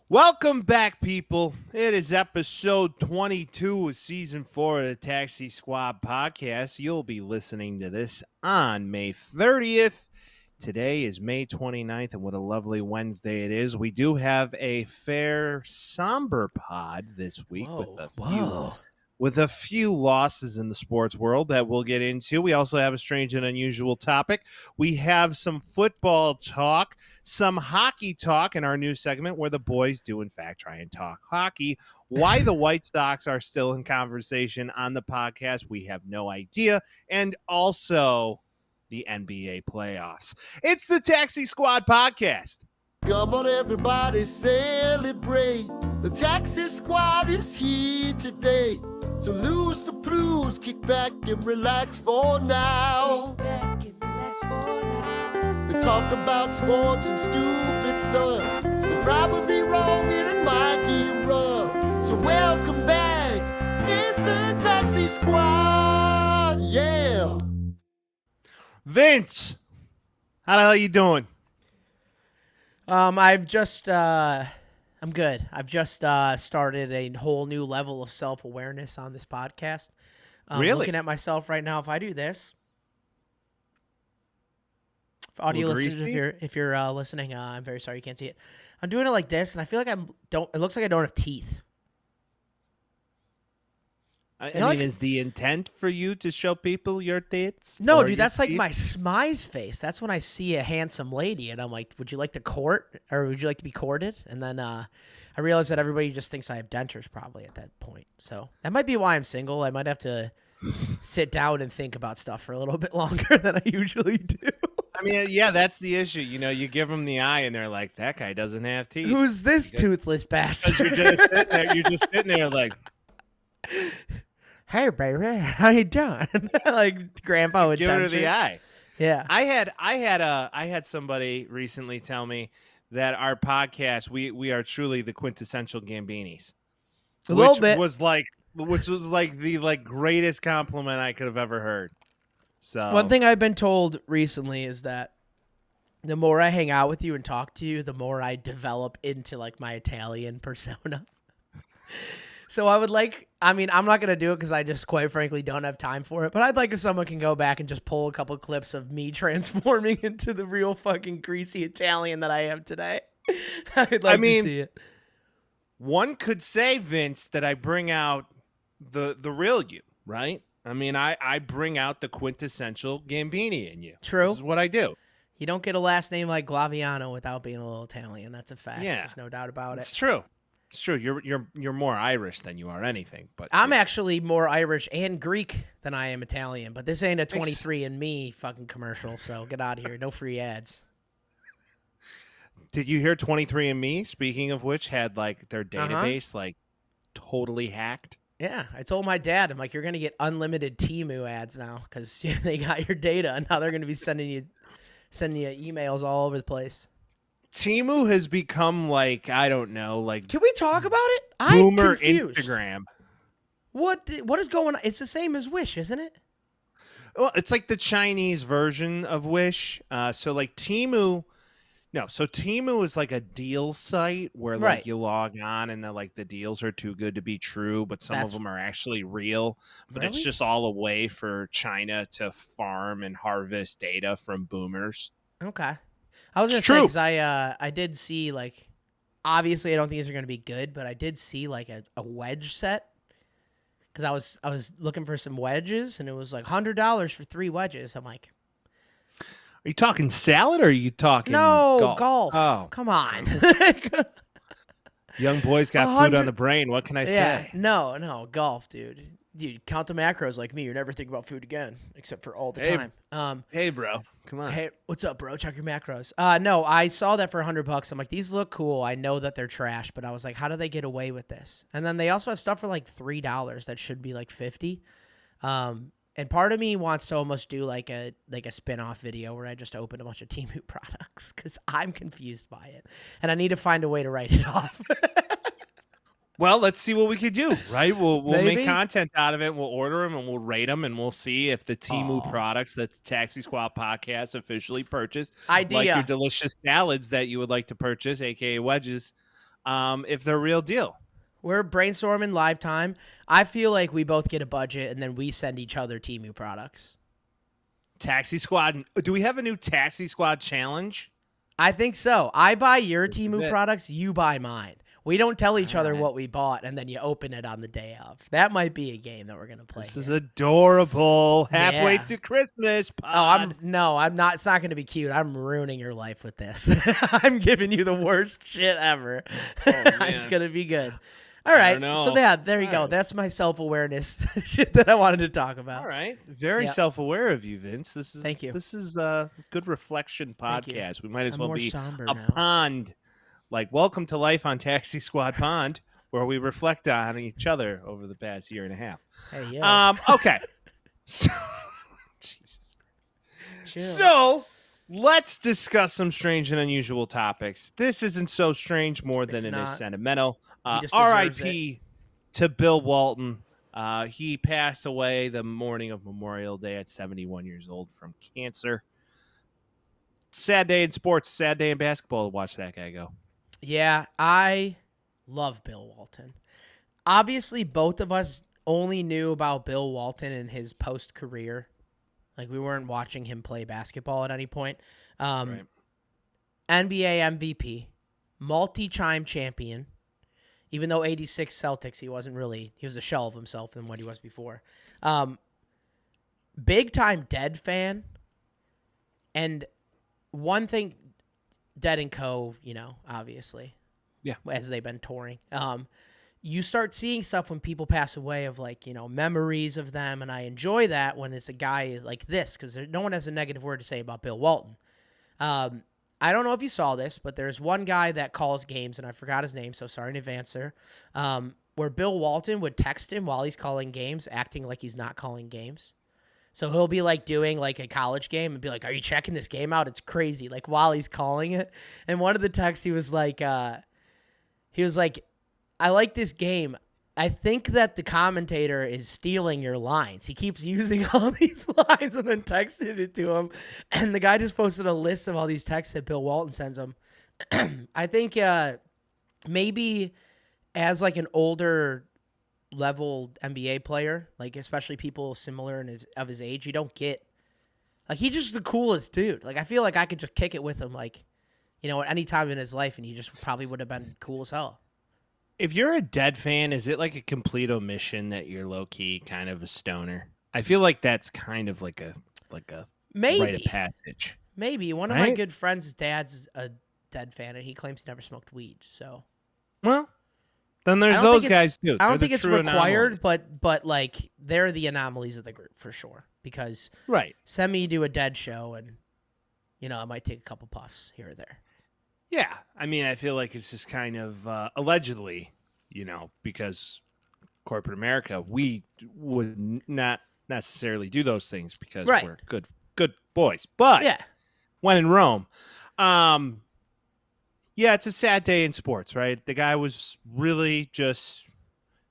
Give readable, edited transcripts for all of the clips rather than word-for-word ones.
Welcome back, people. It is episode 22 of season 4 of the Taxi Squad podcast. You'll be listening to this on May 30th. Today is May 29th, and what a lovely Wednesday it is. We do have a fair somber pod this week with a few losses in the sports world that we'll get into. We also have a strange and unusual topic. We have some football talk, some hockey talk in our new segment where the boys do, in fact, try and talk hockey. Why the White Sox are still in conversation on the podcast, we have no idea. And also the NBA playoffs. It's the Taxi Squad podcast. Come on, everybody, celebrate. The Taxi Squad is here today. So lose the blues, kick back and relax for now. They talk about sports and stupid stuff. They'll probably be wrong and it might get rough. So welcome back, it's the Taxi Squad, yeah. Vince, how the hell you doing? I'm good. I've just started a whole new level of self-awareness on this podcast. Really? Looking at myself right now, if I do this, for audio listeners, if you're listening, I'm very sorry you can't see it. I'm doing it like this, and I feel like it looks like I don't have teeth. I mean, is the intent for you to show people your tits? No, dude, that's like my smize face. That's when I see a handsome lady, and I'm like, would you like to court, or would you like to be courted? And then I realize that everybody just thinks I have dentures probably at that point. So that might be why I'm single. I might have to sit down and think about stuff for a little bit longer than I usually do. I mean, yeah, that's the issue. You know, you give them the eye, and they're like, that guy doesn't have teeth. Who's this toothless bastard? You're just sitting there like, hey, baby, how you doing? Like grandpa would give her the eye. Yeah. I had somebody recently tell me that our podcast, we are truly the quintessential Gambinis. A little bit. Which was like the greatest compliment I could have ever heard. So one thing I've been told recently is that the more I hang out with you and talk to you, the more I develop into like my Italian persona. So I'm not going to do it because I just quite frankly don't have time for it. But I'd like if someone can go back and just pull a couple clips of me transforming into the real fucking greasy Italian that I am today. I'd like to see it. One could say, Vince, that I bring out the real you, right? I mean, I bring out the quintessential Gambini in you. True. This is what I do. You don't get a last name like Glaviano without being a little Italian. That's a fact. Yeah. There's no doubt about it. It's true. It's true. You're more Irish than you are anything. But I'm actually more Irish and Greek than I am Italian. But this ain't a 23andMe fucking commercial, so get out of here. No free ads. Did you hear 23andMe, speaking of which, had like their database like totally hacked? Yeah, I told my dad, I'm like, you're going to get unlimited Temu ads now because they got your data, and now they're going to be sending you emails all over the place. Temu has become like, I don't know, like. Can we talk about it? Boomer I'm confused. Instagram. What is going on? It's the same as Wish, isn't it? Well, it's like the Chinese version of Wish. So like Temu. No, so Temu is like a deal site where like you log on and the deals are too good to be true, but some of them are actually real. But It's just all a way for China to farm and harvest data from boomers. Okay. I was going to say, because I did see, like, obviously I don't think these are going to be good, but I did see like a wedge set. Because I was looking for some wedges, and it was like $100 for 3 wedges. I'm like, are you talking salad or are you talking golf? Oh, come on. Young boys got food on the brain. What can I say? No, golf, dude. Dude, count the macros like me. You're never thinking about food again, except for all the time. Hey, bro, come on. Hey, what's up, bro? Check your macros. No, I saw that for $100. I'm like, these look cool. I know that they're trash, but I was like, how do they get away with this? And then they also have stuff for like $3 that should be like $50. And part of me wants to almost do like a spin-off video where I just open a bunch of Temu products because I'm confused by it, and I need to find a way to write it off. Well, let's see what we could do, right? We'll make content out of it. We'll order them and we'll rate them, and we'll see if the Temu products that the Taxi Squad podcast officially purchased, like your delicious salads that you would like to purchase, aka wedges, if they're real deal. We're brainstorming live time. I feel like we both get a budget, and then we send each other Temu products. Taxi Squad. Do we have a new Taxi Squad challenge? I think so. I buy your This is Temu it. products, you buy mine. We don't tell each other Alright. what we bought, and then you open it on the day of. That might be a game that we're going to play. This is here. adorable. Halfway Yeah. to Christmas. Oh, Pod. I'm not. It's not going to be cute. I'm ruining your life with this. I'm giving you the worst shit ever. It's man. going to be good. All right. don't know. So yeah, there you All go. right. That's my self-awareness shit that I wanted to talk about. All right. Very Yeah. self-aware of you, Vince. This is Thank you. This is a good reflection Thank you. podcast. We might as I'm well more be somber a now. pond. Like, welcome to life on Taxi Squad Pond, where we reflect on each other over the past year and a half. Hey, yeah. Okay. So, Jesus. Chill. So let's discuss some strange and unusual topics. This isn't so strange more than It's it is not. sentimental. He just deserves R.I.P. to Bill Walton. He passed away the morning of Memorial Day at 71 years old from cancer. Sad day in sports, sad day in basketball to watch that guy go. Yeah, I love Bill Walton. Obviously, both of us only knew about Bill Walton in his post-career. Like, we weren't watching him play basketball at any point. Right. NBA MVP, multi-time champion. Even though 86 Celtics, he was a shell of himself than what he was before. Big-time Dead fan. And one thing, Dead and Co., obviously. Yeah. As they've been touring. You start seeing stuff when people pass away of, memories of them, and I enjoy that when it's a guy like this, because no one has a negative word to say about Bill Walton. I don't know if you saw this, but there's one guy that calls games, and I forgot his name, so sorry in advance, sir, where Bill Walton would text him while he's calling games, acting like he's not calling games. So he'll be doing a college game and be like, "Are you checking this game out? It's crazy." While he's calling it. And one of the texts he was like, "I like this game. I think that the commentator is stealing your lines. He keeps using all these lines," and then texted it to him. And the guy just posted a list of all these texts that Bill Walton sends him. I think maybe as an older level NBA player, especially people similar of his age, you don't get he's just the coolest dude. I feel like I could just kick it with him at any time in his life, and he just probably would have been cool as hell. If you're a Dead fan, is it a complete omission that you're low-key kind of a stoner? I feel like that's kind of like a Maybe. rite of passage. Maybe. One of my Right? good friends' dad's a Dead fan, and he claims he never smoked weed. So Well, then there's I don't those think it's- guys too. I They're don't the think it's true required, anomalies. but they're the anomalies of the group for sure. Because Right. send me to a Dead show, and I might take a couple puffs here or there. Yeah. I mean, I feel like it's just kind of allegedly, because corporate America, we would not necessarily do those things because Right. we're good boys. But Yeah, when in Rome, yeah, it's a sad day in sports, right? The guy was really just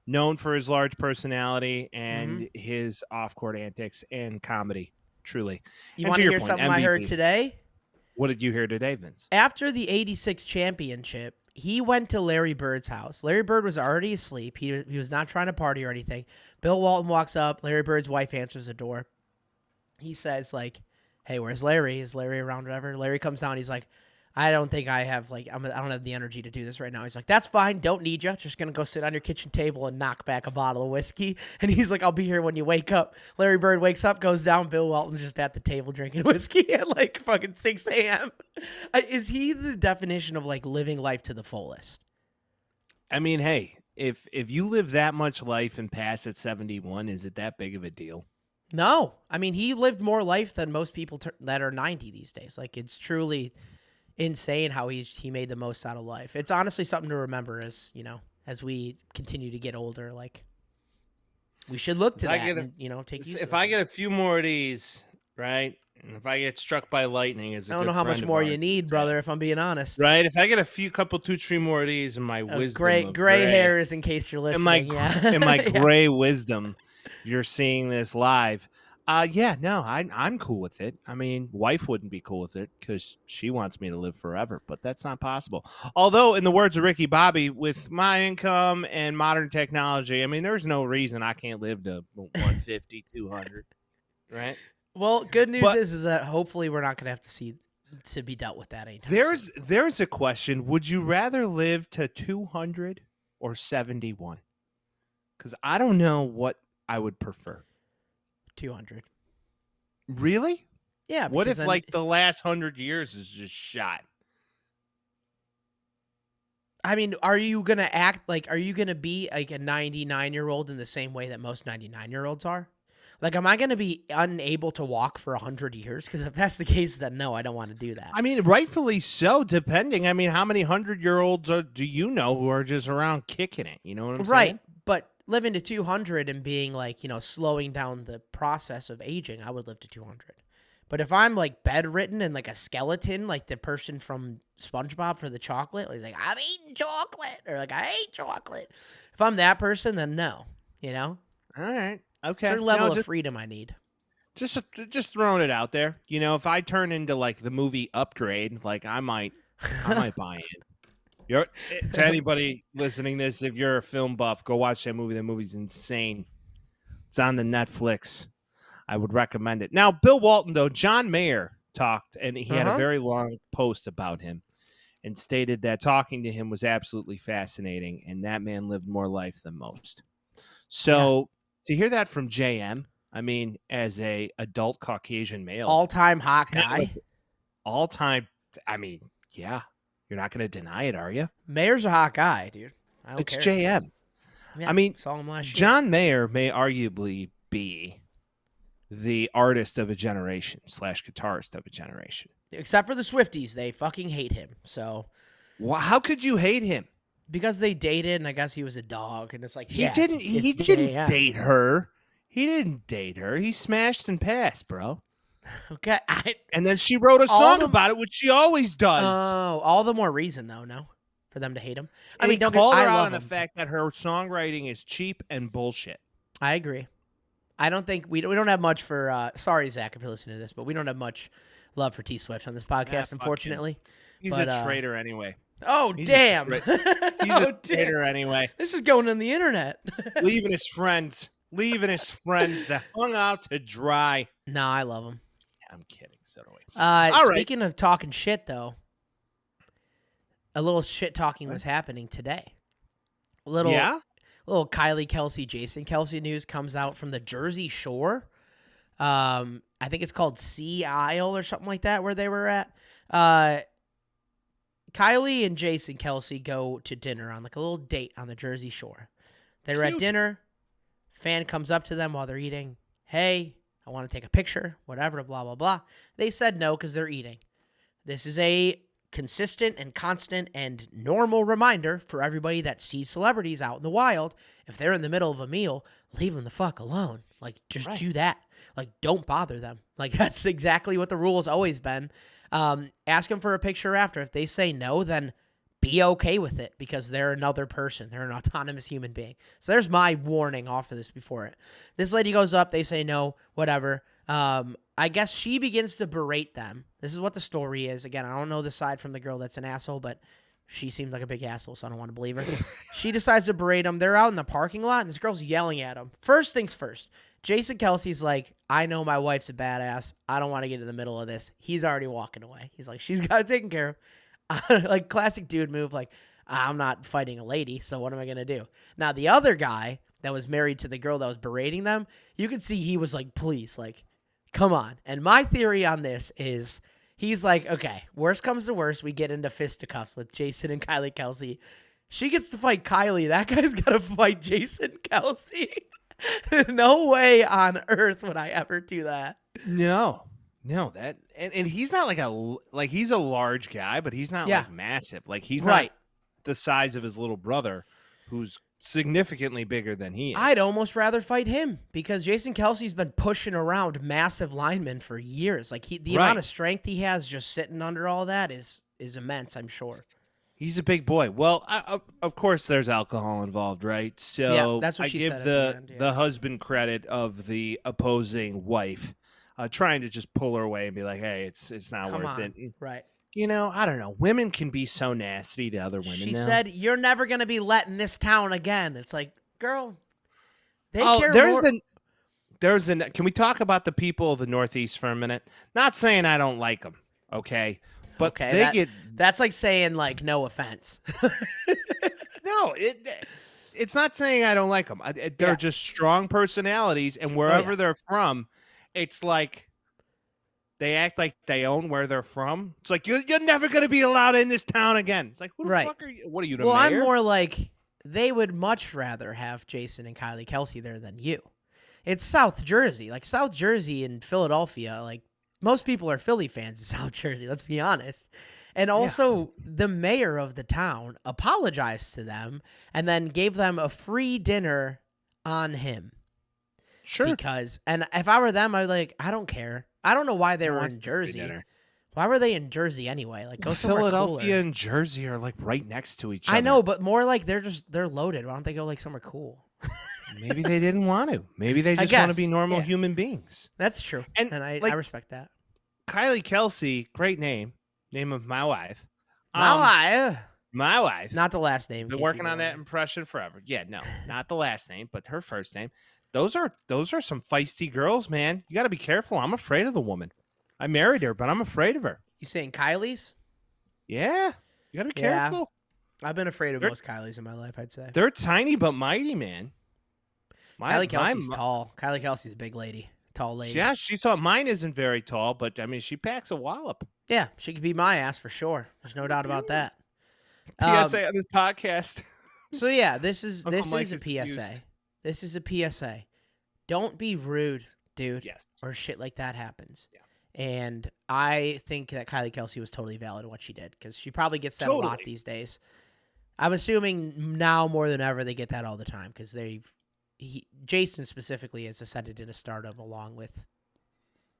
known for his large personality and his off-court antics and comedy, truly. you And want to to your hear point, something I heard MVP. today? What did you hear today, Vince? After the 86 championship, he went to Larry Bird's house. Larry Bird was already asleep. He was not trying to party or anything. Bill Walton walks up. Larry Bird's wife answers the door. He says, "Hey, where's Larry? Is Larry around, whatever?" Larry comes down. He's like, "I don't think I have, I don't have the energy to do this right now." He's like, "That's fine. Don't need you. Just going to go sit on your kitchen table and knock back a bottle of whiskey." And he's like, "I'll be here when you wake up." Larry Bird wakes up, goes down. Bill Walton's just at the table drinking whiskey at fucking 6 a.m. Is he the definition of living life to the fullest? I mean, hey, if you live that much life and pass at 71, is it that big of a deal? No. I mean, he lived more life than most people that are 90 these days. It's truly insane how he made the most out of life. It's honestly something to remember as we continue to get older. We should look to If I that get a- and take use If of I those get a things. few more of these, right, and if I get struck by lightning, as a I don't good know how friend much of more ours you need, said, brother, if I'm being honest. right? If I get a couple, 2-3 more of these, and my wisdom, Gray of hairs, in case you're listening. and my yeah. and my Yeah. gray wisdom, if you're seeing this live, Yeah, no, I'm cool with it. I mean, wife wouldn't be cool with it because she wants me to live forever, but that's not possible. Although, in the words of Ricky Bobby, with my income and modern technology, I mean, there's no reason I can't live to 150, 200, right? Well, good news But is that hopefully we're not going to have to be dealt with that anytime soon. there's a question: would you rather live to 200 or 71? Because I don't know what I would prefer. 200. Really? Yeah. What because if then- like the last 100 years is just shot? I mean, are you going to act like, are you going to be like a 99-year-old in the same way that most 99-year-olds are? Like, am I going to be unable to walk for 100 years? Because if that's the case, then no, I don't want to do that. I mean, rightfully so, depending. I mean, how many 100-year-olds do you know who are just around kicking it? You know what I'm Right. saying? But living to 200 and being like, slowing down the process of aging, I would live to 200. But if I'm like bedridden and like a skeleton, like the person from SpongeBob for the chocolate, he's like, I'm eating chocolate, or like, I ate chocolate. If I'm that person, then no, All right. Okay. certain level No, of freedom I need. just throwing it out there. If I turn into like the movie Upgrade, like I might buy in. To anybody listening to this, if you're a film buff, go watch that movie. That movie's insane. It's on the Netflix. I would recommend it. Now, Bill Walton, though, John Mayer talked, and he had a very long post about him and stated that talking to him was absolutely fascinating, and that man lived more life than most. So to hear that from JM, I mean, as a adult Caucasian male, All-time hot guy. all-time, I mean, yeah, you're not going to deny it, are you? Mayer's a hot guy, dude. I don't It's care. JM. Yeah, I mean, saw him last year. John Mayer may arguably be the artist of a generation / guitarist of a generation. Except for the Swifties, they fucking hate him. So How could you hate him? because they dated, and I guess he was a dog, and it's like He didn't JM. date her. He didn't date her. He smashed and passed, bro. Okay, And then she wrote a All song the- about it, which she always does. oh, all the more reason though, no, for them to hate him. I And mean, he don't get. called her I out love on the him. fact that her songwriting is cheap and bullshit. I agree. I don't think we don't have much for. Sorry, Zach, if you're listening to this, but we don't have much love for T Swift on this podcast, fuck unfortunately. He's But, a traitor anyway. Oh He's a damn! He's Oh, a traitor damn. anyway. This is going on the internet. Leaving his friends that hung out to dry. No, I love him. I'm kidding. So do we. All right. Speaking of talking shit, though, a little shit talking was happening today. Little Kylie Kelce, Jason Kelce news comes out from the Jersey Shore. I think it's called Sea Isle or something like that, where they were at. Kylie and Jason Kelce go to dinner on like a little date on the Jersey Shore. They were at Cute. dinner. Fan comes up to them while they're eating. Hey, I want to take a picture, whatever, blah, blah, blah. They said no because they're eating. This is a consistent and constant and normal reminder for everybody that sees celebrities out in the wild. If they're in the middle of a meal, leave them the fuck alone. Like, just do that. Like, don't bother them. Like, that's exactly what the rule has always been. Ask them for a picture after. If they say no, then be okay with it because they're another person. They're an autonomous human being. So there's my warning off of this before it. This lady goes up. They say no, whatever. I guess she begins to berate them. This is what the story is. Again, I don't know the side from the girl that's an asshole, but she seemed like a big asshole, so I don't want to believe her. She decides to berate them. They're out in the parking lot, and this girl's yelling at them. First things first. Jason Kelce's like, I know my wife's a badass. I don't want to get in the middle of this. He's already walking away. He's like, she's got it taken care of. Like, classic dude move. Like, I'm not fighting a lady, so what am I going to do? Now, the other guy that was married to the girl that was berating them, you could see he was like, please, like, come on. And my theory on this is he's like, okay, worst comes to worst, we get into fisticuffs with Jason and Kylie Kelce. She gets to fight Kylie. That guy's got to fight Jason Kelce. No way on earth would I ever do that. No, that and he's not like he's a large guy, but he's not like massive. Like he's not the size of his little brother, who's significantly bigger than he is. I'd almost rather fight him because Jason Kelce's been pushing around massive linemen for years. Like the amount of strength he has just sitting under all that is immense, I'm sure. He's a big boy. Well, of course, there's alcohol involved, right? So Yeah, that's what I she give said at the the end, yeah. the husband credit of the opposing wife, trying to just pull her away and be like, "Hey, it's not Come worth on. it." Right. I don't know. Women can be so nasty to other women. She now. said, "You're never going to be let in this town again." It's like, girl, they care there's more. Can we talk about the people of the Northeast for a minute? Not saying I don't like them, okay? But Okay, that's like saying, like, no offense. No, it's not saying I don't like them. They're just strong personalities, and wherever they're from, it's like they act like they own where they're from. It's like you're never going to be allowed in this town again. It's like, who the fuck are you? What are you, the Well, I'm mayor? more like they would much rather have Jason and Kylie Kelce there than you. It's South Jersey. Like, South Jersey and Philadelphia, like, most people are Philly fans in South Jersey, let's be honest. And also, the mayor of the town apologized to them and then gave them a free dinner on him. Sure. Because, and if I were them, I'd like, I don't care. I don't know why they were in Jersey. Why were they in Jersey anyway? Like, go somewhere Philadelphia cooler. and Jersey are like right next to each other. I know, but more like they're loaded. Why don't they go like somewhere cool? Maybe they didn't want to. Maybe they just want to be normal human beings. That's true. And I respect that. Kylie Kelce, great name of my wife. My wife. Not the last name. Been working on that impression forever. Yeah, no, not the last name, but her first name. Those are some feisty girls, man. You got to be careful. I'm afraid of the woman. I married her, but I'm afraid of her. You saying Kylie's? Yeah, you got to be careful. I've been afraid of most Kylies in my life, I'd say. They're tiny but mighty, man. Kylie Kelsey's tall. Kylie Kelsey's a big lady. Tall lady. Yeah, she thought mine isn't very tall, but I mean, she packs a wallop. Yeah, she could be my ass for sure. There's no doubt about that. PSA on this podcast. So yeah, this is a confused. PSA. This is a PSA. Don't be rude, dude. Yes. Or shit like that happens. Yeah. And I think that Kylie Kelce was totally valid in what she did because she probably gets that a lot these days. I'm assuming now more than ever they get that all the time because Jason specifically has ascended into stardom along with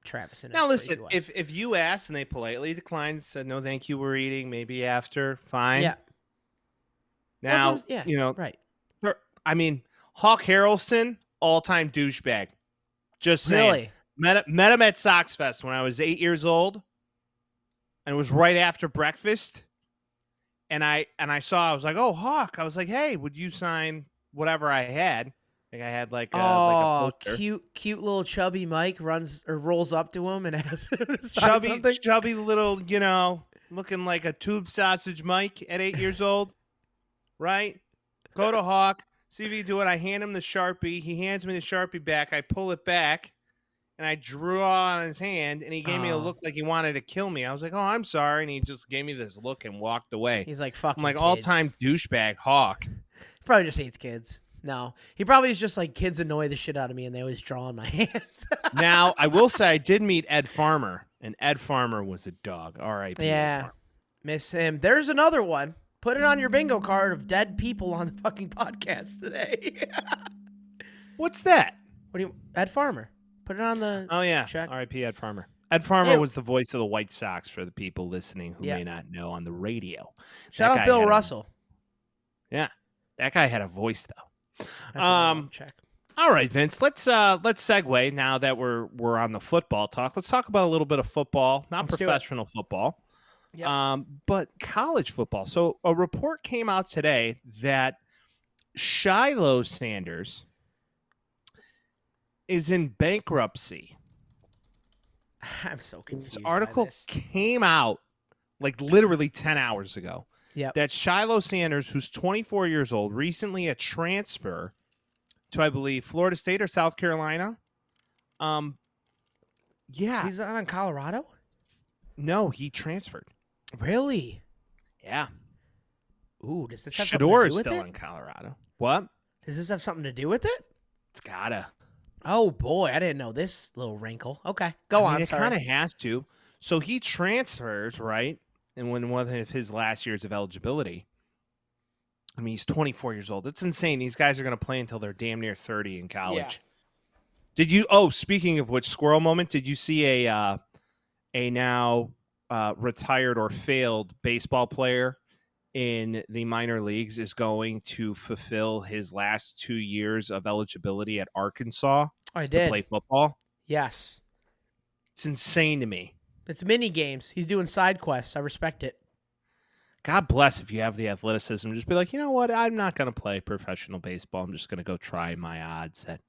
Travis. Now listen, if you asked and they politely declined, said no, thank you, we're eating, maybe after, fine. Yeah. Now right. I mean, Hawk Harrelson, all-time douchebag. Just saying. Really? Met him at Sox Fest when I was 8 years old, and it was right after breakfast. And I was like, oh, Hawk. I was like, hey, would you sign whatever I had? I think I had like a poster. cute little chubby Mike rolls up to him and asks him to sign something. Chubby little, looking like a tube sausage Mike at 8 years old, right? Go to Hawk, see if he can do it. I hand him the Sharpie. He hands me the Sharpie back. I pull it back, and I draw on his hand, and he gave me a look like he wanted to kill me. I was like, oh, I'm sorry, and he just gave me this look and walked away. He's like, fucking I'm like, kids. all-time douchebag Hawk. He probably just hates kids. No, he probably is just like, kids annoy the shit out of me, and they always draw on my hands. Now, I will say I did meet Ed Farmer, and Ed Farmer was a dog. R.I.P. Yeah, miss him. There's another one. Put it on your bingo card of dead people on the fucking podcast today. What's that? Ed Farmer. Put it on the check. R.I.P. Ed Farmer. Ed Farmer was the voice of the White Sox for the people listening who may not know on the radio. Shout out Bill Russell. Yeah, that guy had a voice though. That's check. All right, Vince. Let's segue now that we're on the football talk. Let's talk about a little bit of football, not professional football, but college football. So a report came out today that Shiloh Sanders is in bankruptcy. I'm so confused. This article came out like literally 10 hours ago. Yeah. That Shiloh Sanders, who's 24 years old, recently a transfer to, I believe, Florida State or South Carolina. Yeah. He's not on Colorado? No, he transferred. Really? Yeah. Ooh, does this have something to do with it? Still in Colorado. What? Does this have something to do with it? It's gotta. Oh, boy. I didn't know this little wrinkle. Okay. Go on. It kind of has to. So he transfers, right? And when one of his last years of eligibility, I mean, he's 24 years old. It's insane. These guys are going to play until they're damn near 30 in college. Yeah. Did you? Oh, speaking of which, squirrel moment. Did you see a now retired or failed baseball player in the minor leagues is going to fulfill his last 2 years of eligibility at Arkansas I to did. play football. Yes. It's insane to me. It's mini games. He's doing side quests. I respect it. God bless if you have the athleticism. Just be like, you know what? I'm not going to play professional baseball. I'm just going to go try my odds at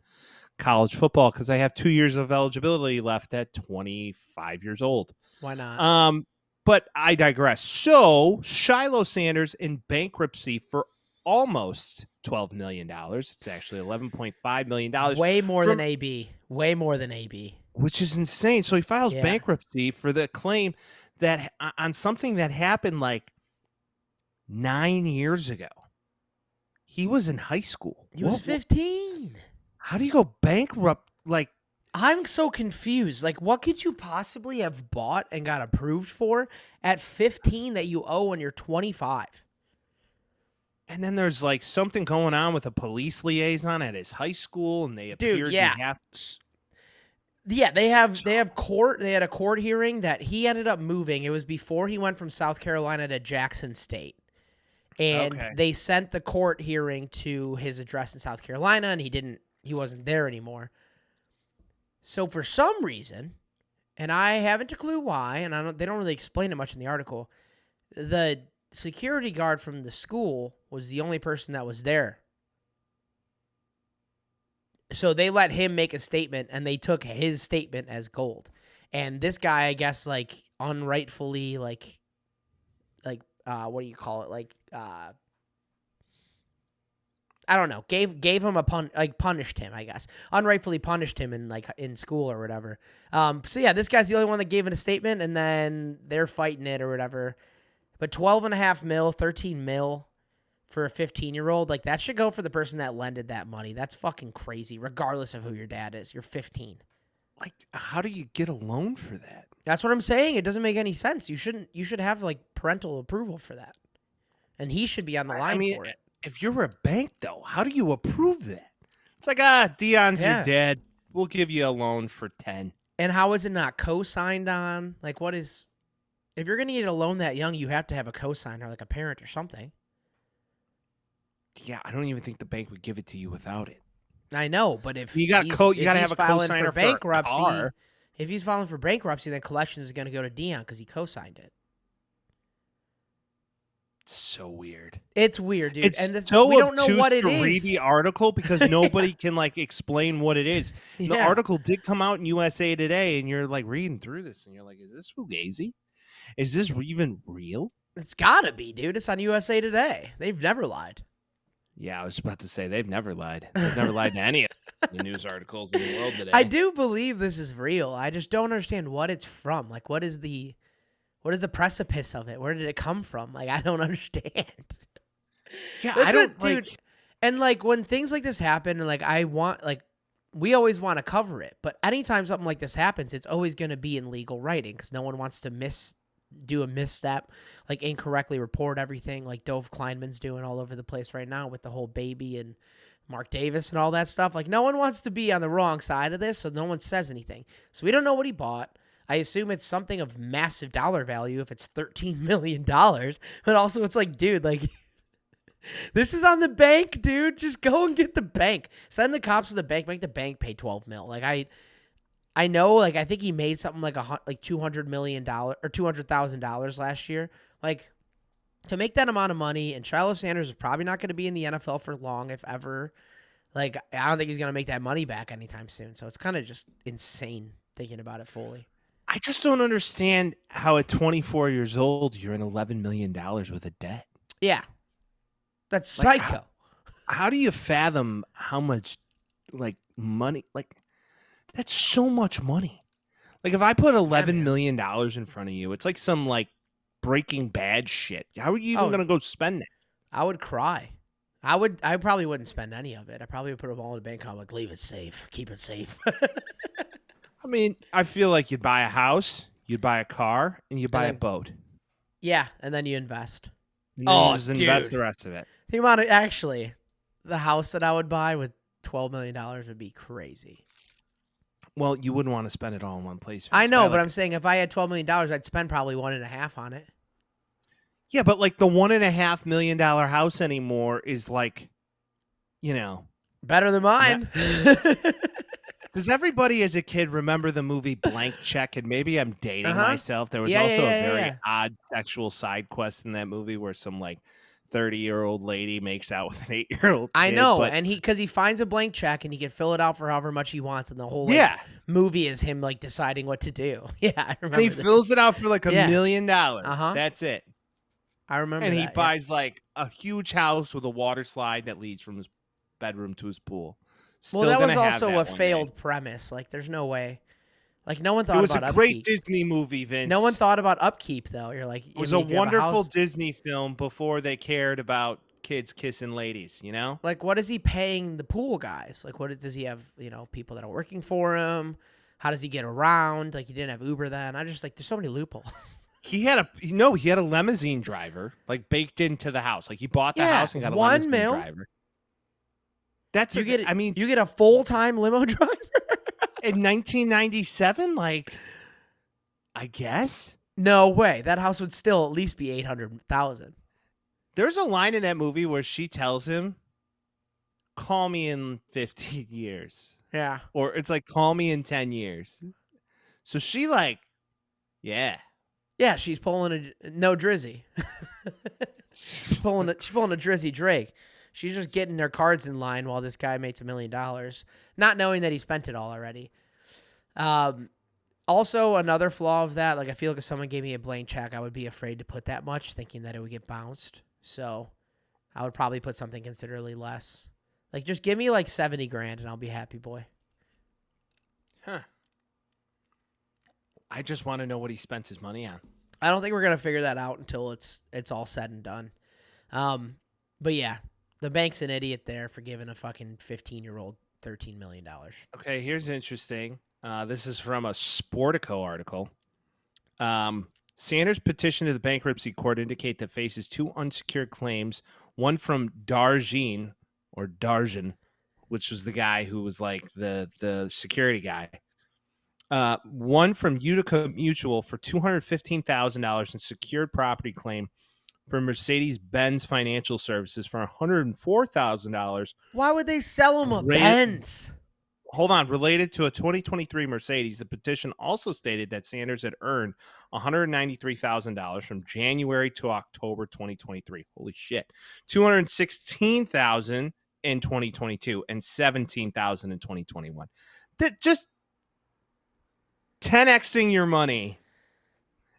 college football because I have 2 years of eligibility left at 25 years old. Why not? But I digress. So Shiloh Sanders in bankruptcy for almost $12 million. It's actually $11.5 million. Way more than AB. Way more than AB. Which is insane. So he files Yeah. bankruptcy for the claim that on something that happened like 9 years ago. He was in high school. He was 15. How do you go bankrupt? Like, I'm so confused. Like, what could you possibly have bought and got approved for at 15 that you owe when you're 25? and then there's like something going on with a police liaison at his high school, and they appeared. Yeah. Yeah, they have court. They had a court hearing that he ended up moving. It was before he went from South Carolina to Jackson State. And they sent the court hearing to his address in South Carolina, and he wasn't there anymore. So for some reason, and I haven't a clue why, and they don't really explain it much in the article, the security guard from the school was the only person that was there. So they let him make a statement, and they took his statement as gold. And this guy, I guess, like unrightfully, what do you call it? I don't know. Gave him punished him, I guess. Unrightfully punished him in school or whatever. So yeah, this guy's the only one that gave it a statement, and then they're fighting it or whatever. But $12.5 million, $13 million for a 15-year-old, like that should go for the person that lended that money. That's fucking crazy, regardless of who your dad is. You're 15. Like, how do you get a loan for that? That's what I'm saying. It doesn't make any sense. You should have like parental approval for that. And he should be on the line for it. If you're a bank, though, how do you approve that? It's like, Dion's your dad. We'll give you a loan for 10. And how is it not co-signed on? Like, if you're going to get a loan that young, you have to have a co-signer, like a parent or something. Yeah, I don't even think the bank would give it to you without it. I know, but if you got to have a co-signer for bankruptcy, a car. If he's filing for bankruptcy, then collections is going to go to Dion because he co-signed it. So weird. It's weird, dude. It's and so we don't know what it to is. read the article because nobody can like explain what it is. Yeah. The article did come out in USA Today, and you're like reading through this, and you're like, "Is this fugazi? Is this even real?" It's gotta be, dude. It's on USA Today. They've never lied. Yeah, I was about to say they've never lied. They've never lied to any of the news articles in the world today. I do believe this is real. I just don't understand what it's from. Like, what is the precipice of it? Where did it come from? Like, I don't understand. Yeah, I don't, dude. And like when things like this happen, and like we always want to cover it, but anytime something like this happens, it's always going to be in legal writing because no one wants to do a misstep, like incorrectly report everything, like Dove Kleinman's doing all over the place right now with the whole baby and Mark Davis and all that stuff. Like, no one wants to be on the wrong side of this, so no one says anything. So we don't know what he bought. I assume it's something of massive dollar value if it's $13 million. But also it's like, dude, like, this is on the bank, dude. Just go and get the bank. Send the cops to the bank. Make the bank pay $12 million. Like, I know, like, I think he made something like $200 million or $200,000 last year. Like, to make that amount of money, and Shiloh Sanders is probably not going to be in the NFL for long, if ever. Like, I don't think he's going to make that money back anytime soon. So it's kind of just insane thinking about it fully. I just don't understand how at 24 years old you're in $11 million with a debt. Yeah. That's psycho. How do you fathom how much, like, money? Like, that's so much money. Like, if I put $11 million in front of you, it's like some, like, Breaking Bad shit. How are you even going to go spend it? I would cry. I probably wouldn't spend any of it. I probably would put them all in a bank account, like, leave it safe. Keep it safe. I mean, I feel like you'd buy a house, you'd buy a car, and you buy a boat. Yeah, and then you invest. And then you just invest the rest of it. The amount of, actually, the house that I would buy with $12 million would be crazy. Well, you wouldn't want to spend it all in one place. I know, but I'm saying if I had $12 million, I'd spend probably $1.5 million on it. Yeah, but like the $1.5 million house anymore is like, Better than mine. does everybody as a kid remember the movie Blank Check? And maybe I'm dating myself. There was also a very odd sexual side quest in that movie where some like 30-year-old lady makes out with an 8-year-old kid. I know, but and because he finds a blank check and he can fill it out for however much he wants, and the whole movie is him like deciding what to do. Yeah, I remember. And he fills it out for like $1 million. That's it. I remember. And he buys like a huge house with a water slide that leads from his bedroom to his pool. Well, that was also a failed premise. Like, there's no way. Like, no one thought about upkeep. It was a great Disney movie, Vince. No one thought about upkeep, though. You're like, it was a wonderful Disney film before they cared about kids kissing ladies, Like, what is he paying the pool guys? Like, does he have, people that are working for him? How does he get around? Like, he didn't have Uber then. I just, like, there's so many loopholes. He had a limousine driver, like, baked into the house. Like, he bought the house and got a limousine driver. You get a full-time limo driver in 1997. Like, I guess. No way. That house would still at least be $800,000. There's a line in that movie where she tells him, "Call me in 15 years." Yeah. Or it's like, "Call me in 10 years." So she like, yeah. Yeah, she's pulling no Drizzy. she's pulling a Drizzy Drake. She's just getting their cards in line while this guy makes $1 million, not knowing that he spent it all already. Also, another flaw of that, like I feel like if someone gave me a blank check, I would be afraid to put that much, thinking that it would get bounced. So I would probably put something considerably less. Like, just give me like $70,000 and I'll be happy, boy. Huh. I just want to know what he spent his money on. I don't think we're gonna figure that out until it's all said and done. But yeah. The bank's an idiot there for giving a fucking 15-year-old $13 million. Okay, here's interesting. This is from a Sportico article. Sanders' petition to the bankruptcy court indicate that faces two unsecured claims, one from Darjean, which was the guy who was like the security guy. One from Utica Mutual for $215,000 in secured property claim for Mercedes-Benz Financial Services for $104,000. Why would they sell him a Benz? Hold on. Related to a 2023 Mercedes, the petition also stated that Sanders had earned $193,000 from January to October 2023. Holy shit. $216,000 in 2022 and $17,000 in 2021. That just 10xing your money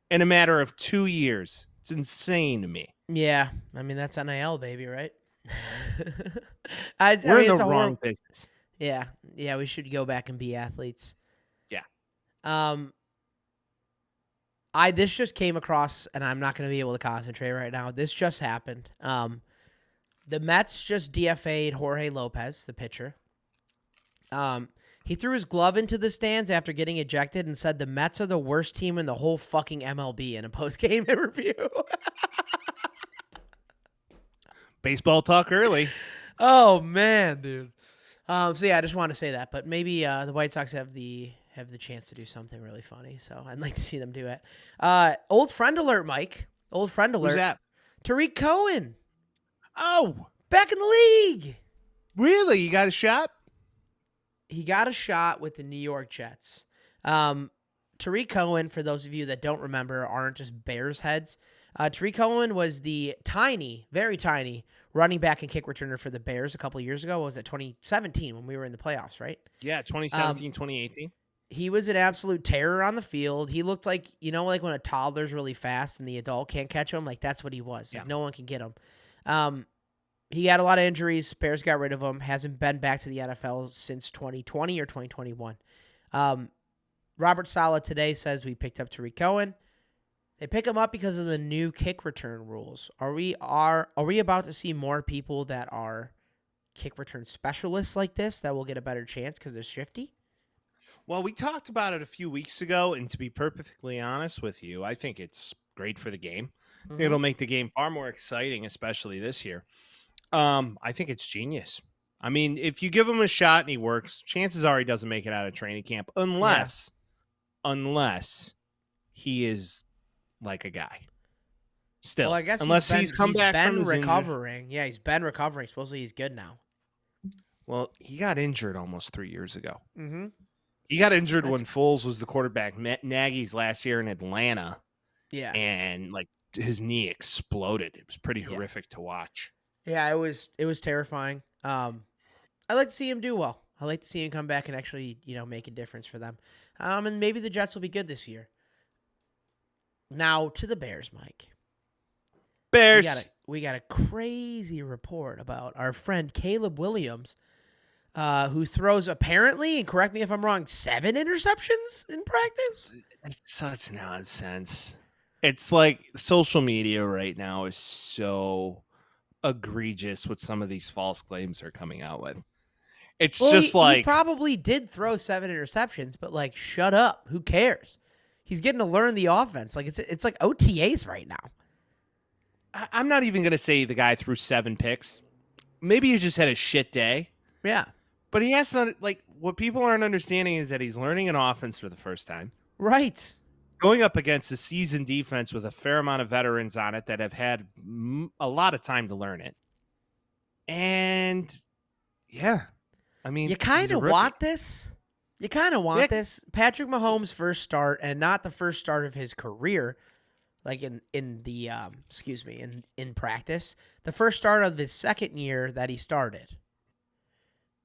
in a matter of 2 years. It's insane to me. Yeah. I mean, that's NIL, baby, right? We're in the wrong business. Yeah. Yeah, we should go back and be athletes. Yeah. This just came across, and I'm not going to be able to concentrate right now. This just happened. The Mets just DFA'd Jorge Lopez, the pitcher. He threw his glove into the stands after getting ejected and said the Mets are the worst team in the whole fucking MLB in a post-game interview. Baseball talk early. Oh, man, dude. So, yeah, I just want to say that. But maybe the White Sox have the chance to do something really funny. So I'd like to see them do it. Old friend alert, Mike. Old friend alert. Who's that? Tarik Cohen. Oh. Back in the league. Really? You got a shot? He got a shot with the New York Jets. Tarik Cohen, for those of you that don't remember, aren't just Bears heads. Tarik Cohen was the tiny, very tiny, running back and kick returner for the Bears a couple of years ago. What was it, 2017 when we were in the playoffs, right? Yeah, 2017, 2018. He was an absolute terror on the field. He looked like, like when a toddler's really fast and the adult can't catch him, like that's what he was. Like no one can get him. He had a lot of injuries. Bears got rid of him. Hasn't been back to the NFL since 2020 or 2021. Robert Saleh today says we picked up Tarik Cohen. They pick him up because of the new kick return rules. Are we about to see more people that are kick return specialists like this that will get a better chance because they're shifty? Well, we talked about it a few weeks ago, and to be perfectly honest with you, I think it's great for the game. Mm-hmm. It'll make the game far more exciting, especially this year. I think it's genius. I mean, if you give him a shot and he works, chances are he doesn't make it out of training camp unless he is like a guy. Still, Well, I guess unless he's come back from his injury. recovering. Yeah, he's been recovering. Supposedly he's good now. Well, he got injured almost 3 years ago. Mm-hmm. He got injured when Foles was the quarterback. Nagy's last year in Atlanta. Yeah. And like his knee exploded. It was pretty horrific to watch. Yeah, it was terrifying. I like to see him do well. I like to see him come back and actually, make a difference for them. And maybe the Jets will be good this year. Now to the Bears, Mike. Bears. We got a crazy report about our friend Caleb Williams, who throws apparently, and correct me if I'm wrong, 7 interceptions in practice. It's such nonsense. It's like social media right now is so egregious with some of these false claims they're coming out with. It's just he probably did throw 7 interceptions, but like, shut up. Who cares? He's getting to learn the offense. Like it's like OTAs right now. I'm not even going to say the guy threw 7 picks. Maybe he just had a shit day. Yeah. But he has not, like, what people aren't understanding is that he's learning an offense for the first time. Right. Going up against a seasoned defense with a fair amount of veterans on it that have had a lot of time to learn it. And, yeah. I mean, you kind of want this. You kind of want this. Patrick Mahomes' first start, and not the first start of his career, like in practice. The first start of his second year that he started.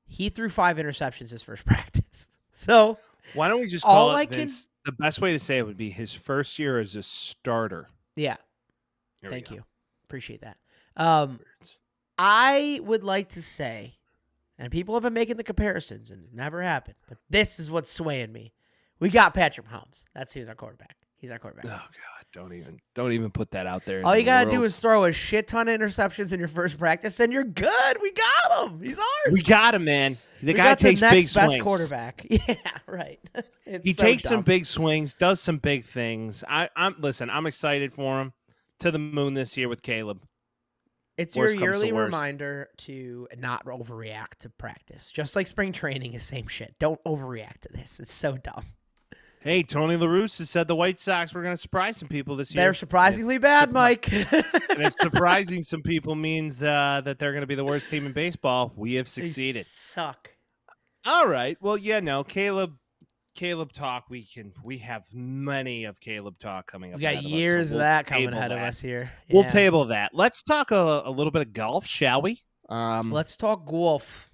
He threw 5 interceptions his first practice. So why don't we just call it, Vince, the best way to say it would be his first year as a starter. Yeah. Thank you. Appreciate that. I would like to say, and people have been making the comparisons, and it never happened, but this is what's swaying me. We got Patrick Mahomes. Who's our quarterback. He's our quarterback. Oh God, don't even put that out there. All you gotta do is throw a shit ton of interceptions in your first practice, and you're good. We got him. He's ours. We got him, man. The guy takes big swings. Best quarterback. Yeah, right. He takes some big swings, does some big things. I'm excited for him. To the moon this year with Caleb. It's your yearly reminder to not overreact to practice. Just like spring training is same shit. Don't overreact to this. It's so dumb. Hey, Tony La Russa has said the White Sox were going to surprise some people this year. They're surprisingly bad, Mike. And if surprising some people means that they're going to be the worst team in baseball, we have succeeded. They suck. All right. Well, Caleb talk. We have many of Caleb talk coming up. We got years of that coming ahead of us here. Yeah. We'll table that. Let's talk a little bit of golf, shall we? Let's talk golf.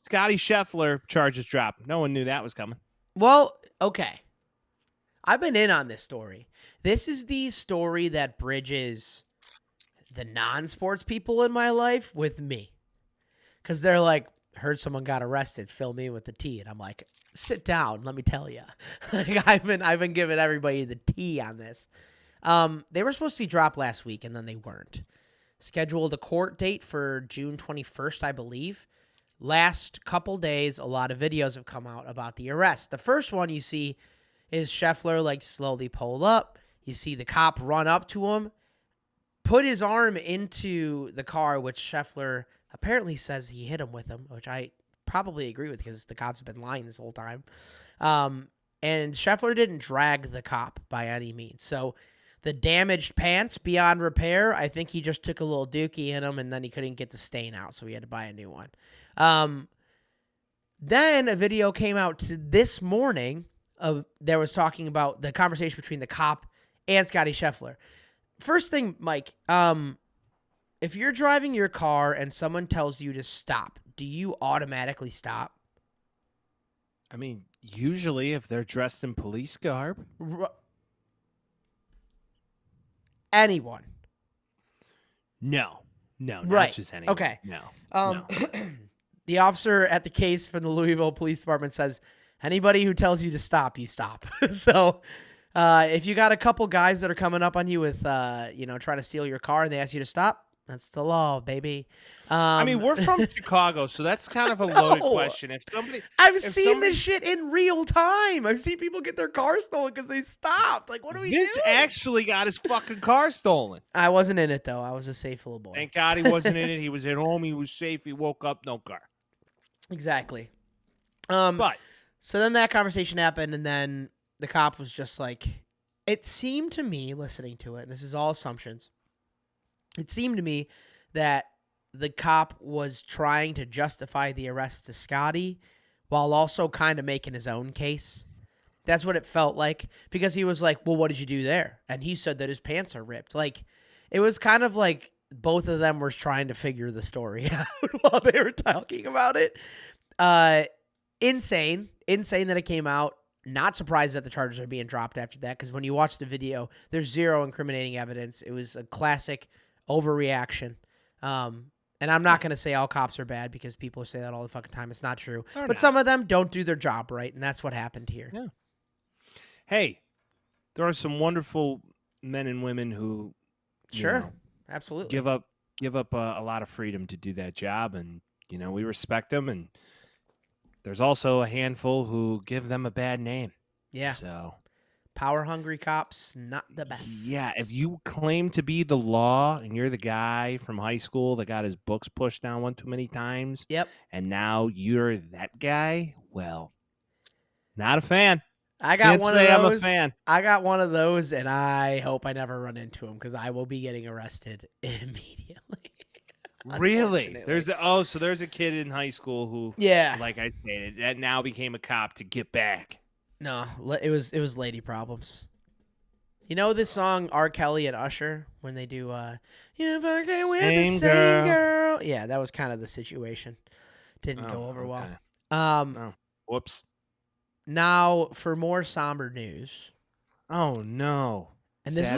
Scottie Scheffler charges drop. No one knew that was coming. Well, okay. I've been in on this story. This is the story that bridges the non-sports people in my life with me. Because they're like, heard someone got arrested, fill me with the tea. And I'm like, sit down, let me tell you. Like, I've been giving everybody the tea on this. They were supposed to be dropped last week, and then they weren't. Scheduled a court date for June 21st, I believe. Last couple days, a lot of videos have come out about the arrest. The first one you see is Scheffler like slowly pull up. You see the cop run up to him, put his arm into the car, which Scheffler apparently says he hit him with him, which I probably agree with because the cops have been lying this whole time. And Scheffler didn't drag the cop by any means. So the damaged pants beyond repair, I think he just took a little dookie in them and then he couldn't get the stain out, so he had to buy a new one. Then a video came out this morning. There was talking about the conversation between the cop and Scottie Scheffler. First thing, Mike, if you're driving your car and someone tells you to stop, do you automatically stop? I mean, usually if they're dressed in police garb. Anyone. No, right. Not just anyone. Okay. No. The officer at the case from the Louisville Police Department says, anybody who tells you to stop, you stop. So if you got a couple guys that are coming up on you with, trying to steal your car and they ask you to stop, that's the law, baby. I mean, we're from Chicago, so that's kind of a loaded question. I've seen this shit in real time. I've seen people get their car stolen because they stopped. Like, what do we do? Vince actually got his fucking car stolen. I wasn't in it, though. I was a safe little boy. Thank God he wasn't in it. He was at home. He was safe. He woke up, no car. Exactly. But so then that conversation happened, and then the cop was just like, it seemed to me, listening to it, and this is all assumptions, It seemed to me that the cop was trying to justify the arrest to Scottie while also kind of making his own case. That's what it felt like, because he was like, well, what did you do there? And he said that his pants are ripped. Like, it was kind of like both of them were trying to figure the story out while they were talking about it. Insane that it came out. Not surprised that the charges are being dropped after that, because when you watch the video, there's zero incriminating evidence. It was a classic overreaction. And I'm not going to say all cops are bad, because people say that all the fucking time. It's not true. But some of them don't do their job right, and that's what happened here. Yeah. Hey, there are some wonderful men and women who absolutely give up a lot of freedom to do that job, and we respect them. And there's also a handful who give them a bad name. Yeah. So power hungry cops, not the best. Yeah, if you claim to be the law and you're the guy from high school that got his books pushed down one too many times, yep, and now you're that guy, well, not a fan. I got one of those. I'm a fan. I got one of those, and I hope I never run into him, because I will be getting arrested immediately. Really? There's a kid in high school who, like I stated, that now became a cop to get back. No, it was lady problems. You know this song R. Kelly and Usher, when they do "You fucking with the same girl"? Yeah, that was kind of the situation. Didn't go over well. Whoops. Now for more somber news. Oh no. And this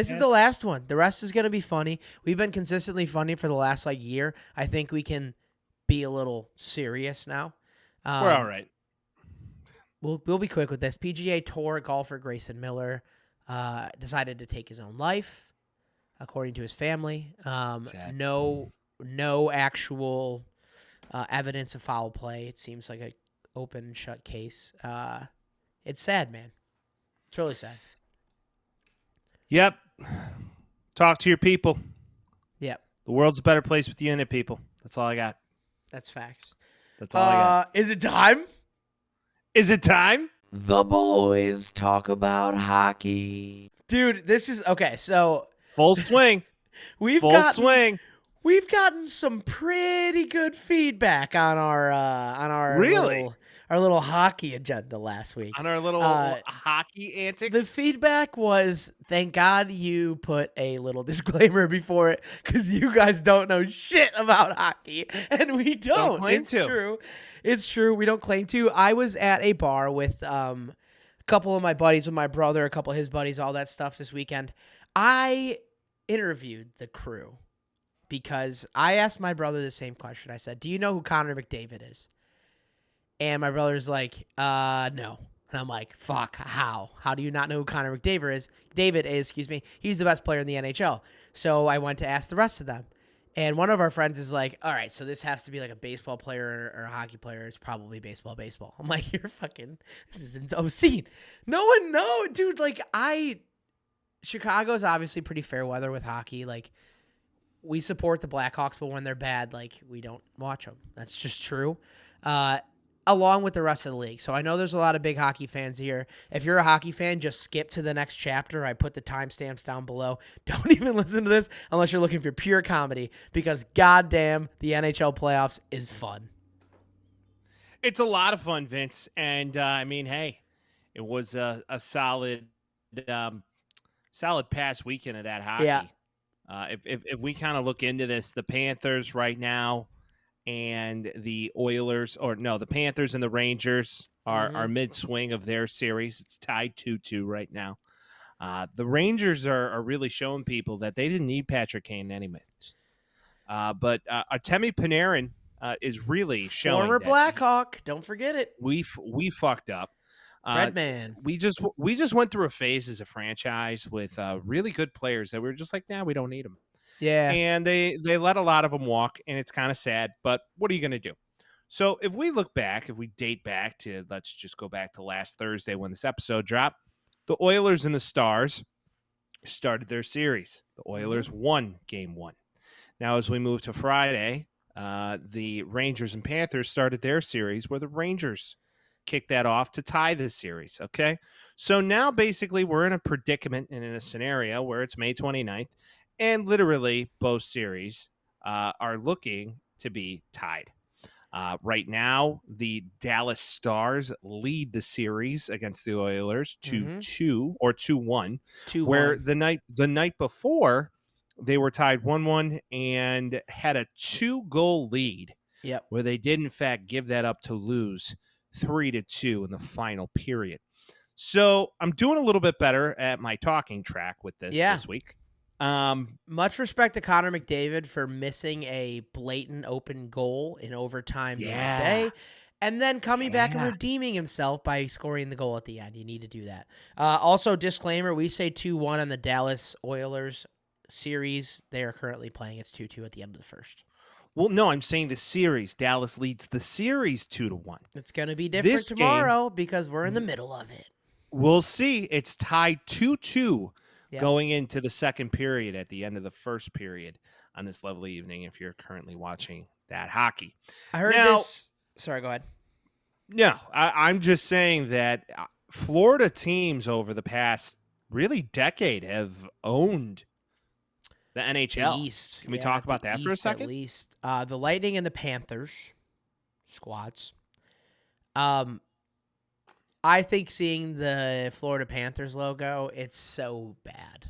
is the last one. The rest is going to be funny. We've been consistently funny for the last year. I think we can be a little serious now. We're all right. We'll be quick with this. PGA Tour golfer Grayson Murray decided to take his own life, according to his family. No actual evidence of foul play. It seems like an open and shut case. It's sad, man. It's really sad. Yep. Talk to your people. Yep. The world's a better place with you in it, people. That's all I got. That's facts. That's all I got. Is it time? Is it time? The boys talk about hockey. Dude, this is okay. So full swing. We've gotten some pretty good feedback on our little hockey agenda last week. On our little hockey antics. The feedback was, thank God you put a little disclaimer before it, because you guys don't know shit about hockey, and we don't. True. It's true. We don't claim to. I was at a bar with a couple of my buddies, with my brother, a couple of his buddies, all that stuff this weekend. I interviewed the crew because I asked my brother the same question. I said, do you know who Connor McDavid is? And my brother's like, no. And I'm like, fuck, how? How do you not know who Connor McDavid is? He's the best player in the NHL. So I went to ask the rest of them. And one of our friends is like, all right, so this has to be like a baseball player or a hockey player. It's probably baseball. I'm like, this is obscene. No one knows, dude. Chicago's obviously pretty fair weather with hockey. Like, we support the Blackhawks, but when they're bad, we don't watch them. That's just true. Along with the rest of the league. So I know there's a lot of big hockey fans here. If you're a hockey fan, just skip to the next chapter. I put the timestamps down below. Don't even listen to this unless you're looking for pure comedy, because goddamn, the NHL playoffs is fun. It's a lot of fun, Vince. And hey, it was a solid past weekend of that hockey. Yeah. If we kind of look into this, the Panthers right now and the Panthers and the Rangers are mid-swing of their series. It's tied 2-2 right now. The Rangers are really showing people that they didn't need Patrick Kane anyways. But Artemi Panarin is really showing. Former Blackhawk, don't forget it. We fucked up. Redman. We just went through a phase as a franchise with really good players that we were just like, nah, we don't need them. Yeah. And they let a lot of them walk, and it's kind of sad, but what are you going to do? So if we date back to, let's just go back to last Thursday when this episode dropped, the Oilers and the Stars started their series. The Oilers won game 1. Now, as we move to Friday, the Rangers and Panthers started their series, where the Rangers kicked that off to tie this series, okay? So now basically we're in a predicament and in a scenario where it's May 29th, And literally, both series are looking to be tied. Right now, the Dallas Stars lead the series against the Oilers 2-2 or 2-1, 2-1. where the night before they were tied 1-1 and had a 2-goal lead. Yep. Where they did in fact give that up to lose 3-2 in the final period. So I'm doing a little bit better at my talking track with this week. Much respect to Connor McDavid for missing a blatant open goal in overtime the other day, and then coming back and redeeming himself by scoring the goal at the end. You need to do that. Also, disclaimer, we say 2-1 on the Dallas Oilers series. They are currently playing. It's 2-2 at the end of the first. Well, no, I'm saying the series. Dallas leads the series 2-1. It's going to be different tomorrow because we're in the middle of it. We'll see. It's tied 2-2 going into the second period at the end of the first period on this lovely evening if you're currently watching that hockey. I heard this. Sorry, go ahead. No, I'm just saying that Florida teams over the past really decade have owned the NHL. The East. Can we talk about that for a second? At least. The Lightning and the Panthers squads. I think seeing the Florida Panthers logo, it's so bad.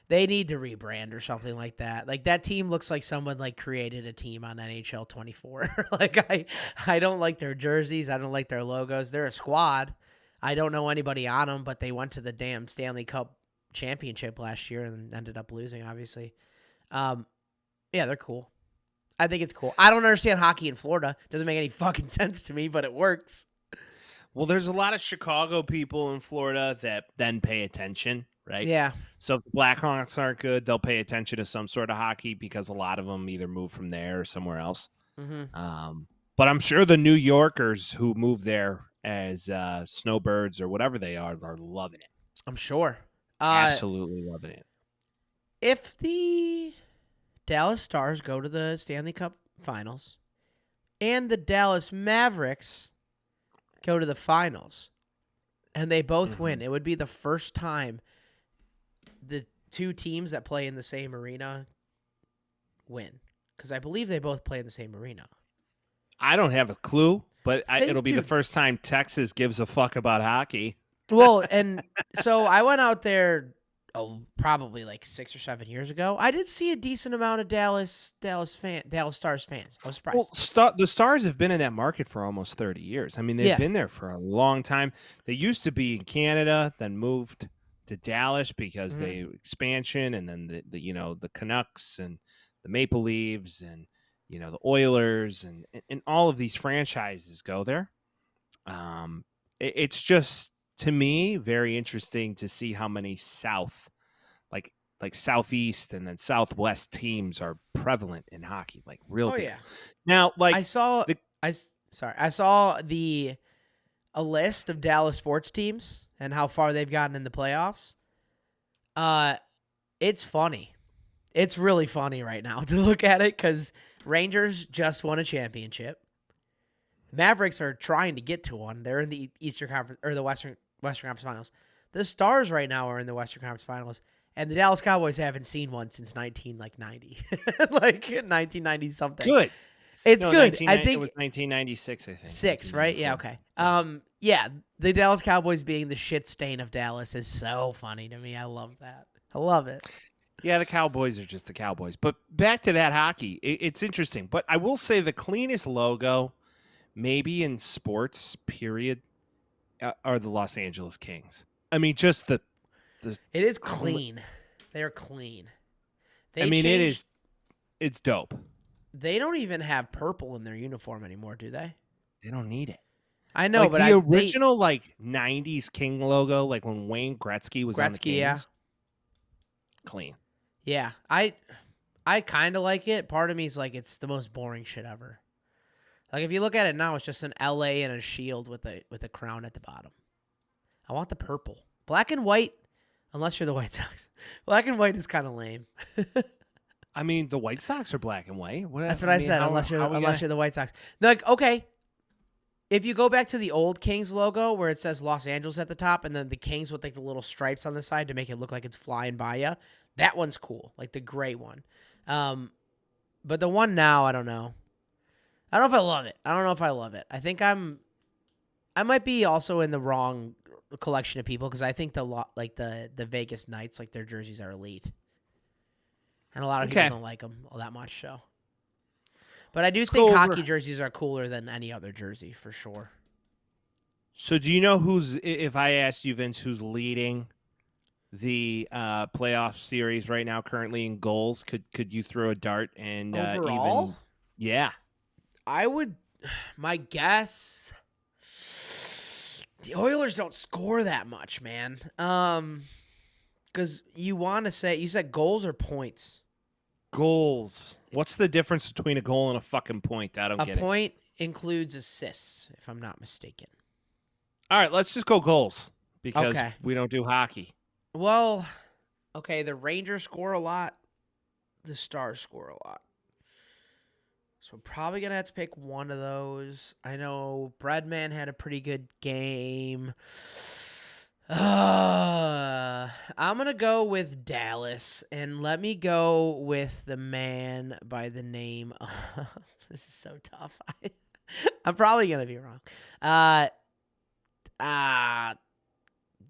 They need to rebrand or something like that. Like, that team looks like someone like created a team on NHL 24. Like, I don't like their jerseys. I don't like their logos. They're a squad. I don't know anybody on them, but they went to the damn Stanley Cup championship last year and ended up losing, obviously. Yeah, they're cool. I think it's cool. I don't understand hockey in Florida. Doesn't make any fucking sense to me, but it works. Well, there's a lot of Chicago people in Florida that then pay attention, right? Yeah. So if the Blackhawks aren't good, they'll pay attention to some sort of hockey because a lot of them either move from there or somewhere else. Mm-hmm. But I'm sure the New Yorkers who move there as snowbirds or whatever they are loving it. I'm sure. Absolutely loving it. If the Dallas Stars go to the Stanley Cup Finals and the Dallas Mavericks go to the finals and they both win, it would be the first time the two teams that play in the same arena win. Because I believe they both play in the same arena. I don't have a clue, but it'll be the first time Texas gives a fuck about hockey. Well, and so I went out there probably like 6 or 7 years ago. I did see a decent amount of Dallas Stars fans. I was surprised. Well, the Stars have been in that market for almost 30 years. I mean, they've been there for a long time. They used to be in Canada, then moved to Dallas because they expansion, and then the Canucks and the Maple Leafs and the Oilers and all of these franchises go there. It's just, to me, very interesting to see how many like Southeast and then Southwest teams are prevalent in hockey, like real deal. Yeah. Now, like I saw a list of Dallas sports teams and how far they've gotten in the playoffs. It's funny. It's really funny right now to look at it because Rangers just won a championship. Mavericks are trying to get to one. They're in the Eastern Conference or the Western Conference Finals. The Stars right now are in the Western Conference Finals, and the Dallas Cowboys haven't seen one since 1990, like 1990 something. Good. It's good. I think it was 1996. I think 6, right? Yeah. Okay. Yeah. The Dallas Cowboys being the shit stain of Dallas is so funny to me. I love that. I love it. Yeah, the Cowboys are just the Cowboys. But back to that hockey, it's interesting. But I will say the cleanest logo, maybe in sports, period, are the Los Angeles Kings. I mean, just the it is clean. They're clean. It's dope. They don't even have purple in their uniform anymore, do they? They don't need it. I know, but the original 90s King logo, like when Wayne Gretzky was on the Kings. Yeah. Clean. Yeah, I kind of like it. Part of me is like, it's the most boring shit ever. Like, if you look at it now, it's just an LA and a shield with a crown at the bottom. I want the purple. Black and white, unless you're the White Sox. Black and white is kind of lame. I mean, the White Sox are black and white. That's what I said, unless you're the White Sox. Like, okay, if you go back to the old Kings logo where it says Los Angeles at the top and then the Kings with like the little stripes on the side to make it look like it's flying by you, That one's cool, like the gray one. But the one now, I don't know. I don't know if I love it. I think I might be also in the wrong collection of people because I think the Vegas Knights, like their jerseys are elite, and a lot of people don't like them all that much. So, but I do think hockey jerseys are cooler than any other jersey for sure. So, do you know who's? If I asked you, Vince, who's leading the playoff series right now, currently in goals? Could you throw a dart and overall? Yeah, I would. My guess. The Oilers don't score that much, man. Because you said goals or points? Goals. What's the difference between a goal and a fucking point? I don't get it. A point includes assists, if I'm not mistaken. All right, let's just go goals because we don't do hockey. Well, okay, the Rangers score a lot. The Stars score a lot. So I'm probably going to have to pick one of those. I know Breadman had a pretty good game. I'm going to go with Dallas. And let me go with the man by the name of... This is so tough. I'm probably going to be wrong.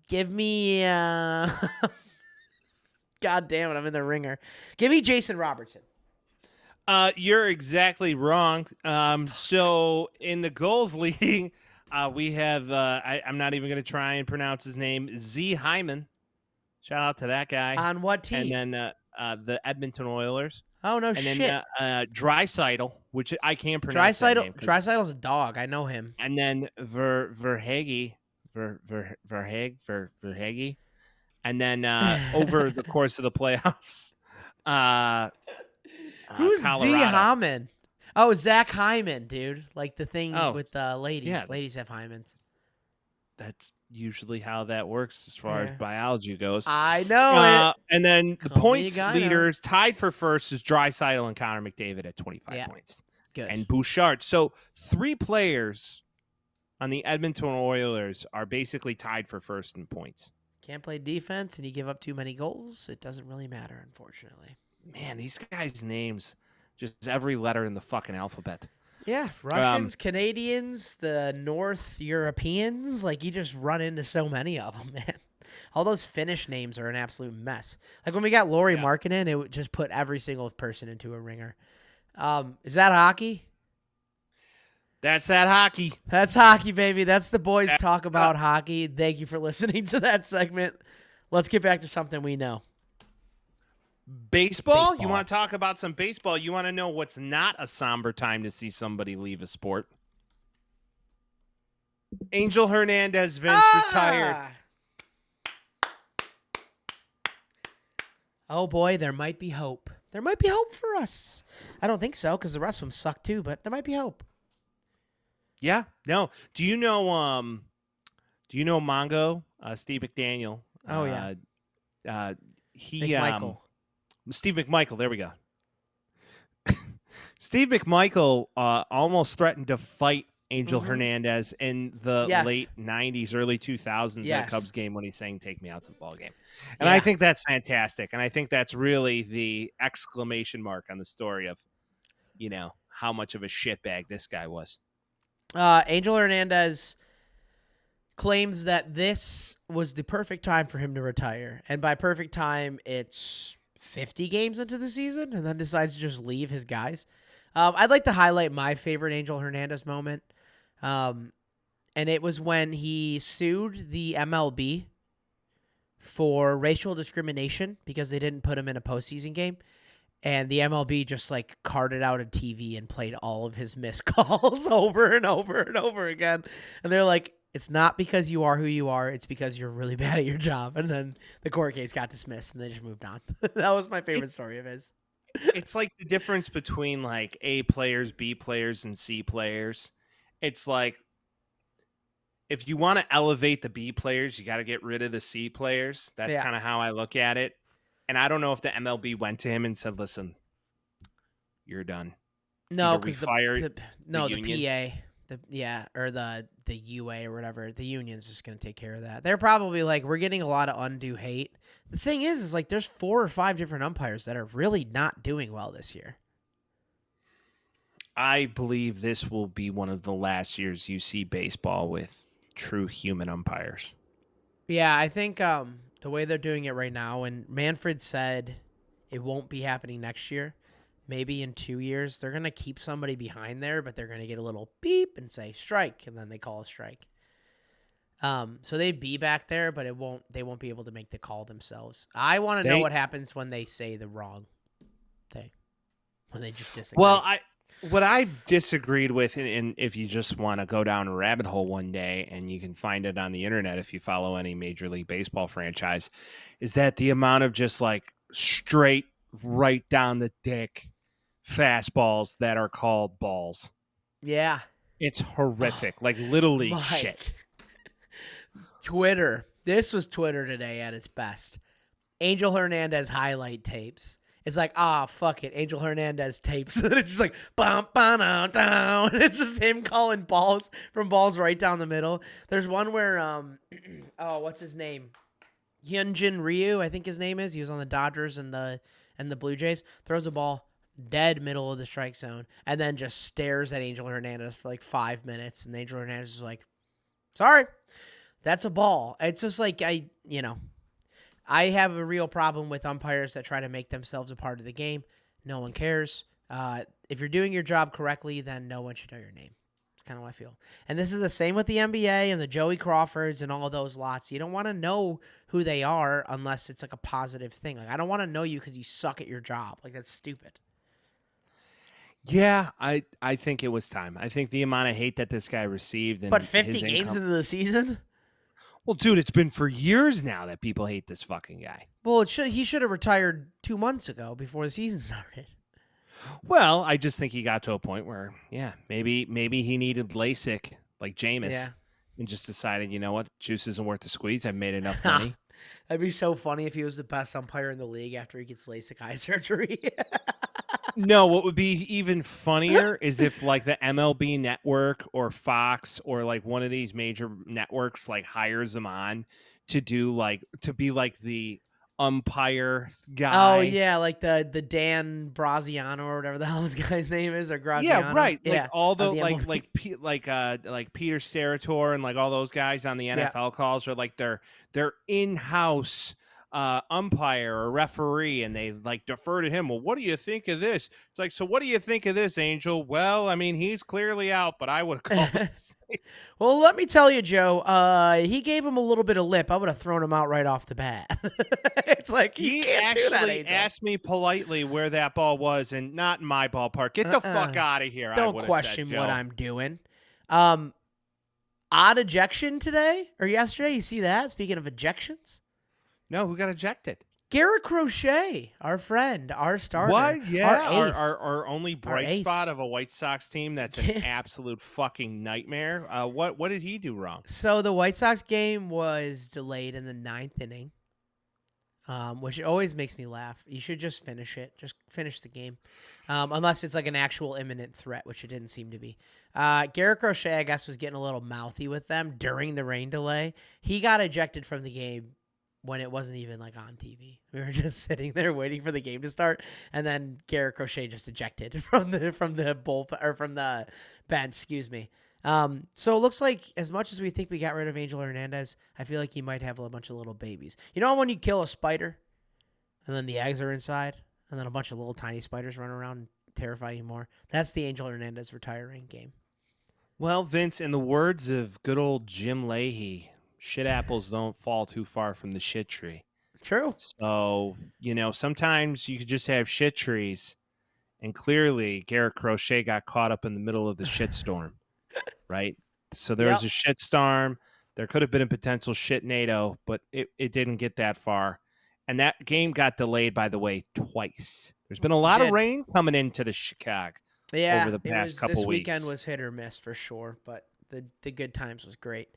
Give me... God damn it, I'm in the ringer. Give me Jason Robertson. You're exactly wrong. So in the goals leading, we have I'm not even going to try and pronounce his name, Z Hyman. Shout out to that guy. On what team? And then the Edmonton Oilers. Oh no, and shit. And then Draisaitl, which I can't pronounce. Draisaitl's a dog. I know him. And then Verhaeghe. And then over the course of the playoffs, who's Colorado. Z Hyman? Oh, Zach Hyman, dude. Like the thing with the ladies. Yeah, ladies have hymens. That's usually how that works as far as biology goes. I know it. And then the points leaders tied for first is Draisaitl and Connor McDavid at 25 points. Good. And Bouchard. So 3 players on the Edmonton Oilers are basically tied for first in points. Can't play defense and you give up too many goals. It doesn't really matter, unfortunately. Man, these guys' names, just every letter in the fucking alphabet. Yeah, Russians, Canadians, the North Europeans. Like, you just run into so many of them, man. All those Finnish names are an absolute mess. Like, when we got Lauri Markkanen, it would just put every single person into a ringer. Is that hockey? That's that hockey. That's hockey, baby. That's the boys talk about hockey. Thank you for listening to that segment. Let's get back to something we know. Baseball? You want to talk about some baseball? You want to know what's not a somber time to see somebody leave a sport? Angel Hernandez, Vince, retired. Oh, boy, there might be hope. There might be hope for us. I don't think so because the rest of them suck too, but there might be hope. Yeah. No. Do you know Mongo? Steve McDaniel. Oh, yeah. McMichael. Steve McMichael. There we go. Steve McMichael almost threatened to fight Angel Hernandez in the late 90s, early 2000s at a Cubs game when he's saying, "Take me out to the ball game." And I think that's fantastic. And I think that's really the exclamation mark on the story of, how much of a shitbag this guy was. Angel Hernandez claims that this was the perfect time for him to retire. And by perfect time, it's 50 games into the season, and then decides to just leave his guys. I'd like to highlight my favorite Angel Hernandez moment. And it was when he sued the MLB for racial discrimination because they didn't put him in a postseason game. And the MLB just carted out a TV and played all of his missed calls over and over and over again. And they're like, it's not because you are who you are. It's because you're really bad at your job. And then the court case got dismissed and they just moved on. That was my favorite story of his. It's like the difference between A players, B players, and C players. It's like, if you want to elevate the B players, you got to get rid of the C players. That's kind of how I look at it. And I don't know if the MLB went to him and said, "Listen, you're done." No, because the PA, Or the UA or whatever. The union's just going to take care of that. They're probably like, we're getting a lot of undue hate. The thing is like there's 4 or 5 different umpires that are really not doing well this year. I believe this will be one of the last years you see baseball with true human umpires. Yeah, I think the way they're doing it right now, and Manfred said it won't be happening next year. Maybe in 2 years, they're going to keep somebody behind there, but they're going to get a little beep and say strike, and then they call a strike. So they'd be back there, but they won't be able to make the call themselves. I want to know what happens when they say the wrong thing, when they just disagree. Well, what I disagreed with, and if you just want to go down a rabbit hole one day, and you can find it on the internet if you follow any Major League Baseball franchise, is that the amount of just like straight right down the dick fastballs that are called balls. Yeah. It's horrific. Like Little League shit. Twitter. This was Twitter today at its best. Angel Hernandez highlight tapes. It's like, fuck it. Angel Hernandez tapes. And it's just like, bum, ba, down. It's just him calling balls right down the middle. There's one where, what's his name? Hyunjin Ryu, I think his name is. He was on the Dodgers and the Blue Jays. Throws a ball dead middle of the strike zone and then just stares at Angel Hernandez for like 5 minutes. And Angel Hernandez is like, sorry, that's a ball. It's just like, I have a real problem with umpires that try to make themselves a part of the game. No one cares. If you're doing your job correctly, then no one should know your name. That's kind of how I feel. And this is the same with the NBA and the Joey Crawfords and all of those lots. You don't want to know who they are unless it's like a positive thing. Like, I don't want to know you because you suck at your job. Like, that's stupid. Yeah, I think it was time. I think the amount of hate that this guy received. But 50 games into the season? Well, dude, it's been for years now that people hate this fucking guy. Well, he should have retired 2 months ago before the season started. Well, I just think he got to a point where, maybe he needed LASIK like Jameis and just decided, you know what, juice isn't worth the squeeze. I've made enough money. That'd be so funny if he was the best umpire in the league after he gets LASIK eye surgery. No, what would be even funnier is if like the MLB network or Fox or like one of these major networks like hires him on to be like the umpire guy. Oh yeah, like the Dan Braziano or whatever the hell his guy's name is, or Graziano. Yeah, right. Like yeah, all the like Peter Sterator and like all those guys on the NFL calls are like their in-house umpire or referee, and they like defer to him. Well, what do you think of this? It's like, so what do you think of this, Angel? Well, I mean, he's clearly out, but I would call this. Well, let me tell you, Joe, he gave him a little bit of lip. I would have thrown him out right off the bat. It's like, he actually asked me politely where that ball was, and not in my ballpark. Get the fuck out of here. Don't question what I'm doing. Odd ejection today or yesterday. You see that? Speaking of ejections. No, who got ejected? Garrett Crochet, our friend, our starter. What? Yeah, our ace. Our only bright spot of a White Sox team that's an absolute fucking nightmare. What did he do wrong? So the White Sox game was delayed in the 9th inning, which always makes me laugh. You should just finish it. Just finish the game, unless it's like an actual imminent threat, which it didn't seem to be. Garrett Crochet, I guess, was getting a little mouthy with them during the rain delay. He got ejected from the game when it wasn't even like on TV. We were just sitting there waiting for the game to start, and then Garrett Crochet just ejected from the bench. Excuse me. So it looks like as much as we think we got rid of Angel Hernandez, I feel like he might have a bunch of little babies. You know when you kill a spider, and then the eggs are inside, and then a bunch of little tiny spiders run around and terrify you more? That's the Angel Hernandez retiring game. Well, Vince, in the words of good old Jim Leahy, shit apples don't fall too far from the shit tree. True. So, sometimes you could just have shit trees, and clearly Garrett Crochet got caught up in the middle of the shit storm, right? So there was a shit storm. There could have been a potential shit NATO, but it didn't get that far. And that game got delayed, by the way, twice. There's been a lot of rain coming into the Chicago over the past couple this weeks. This weekend was hit or miss for sure, but the good times was great.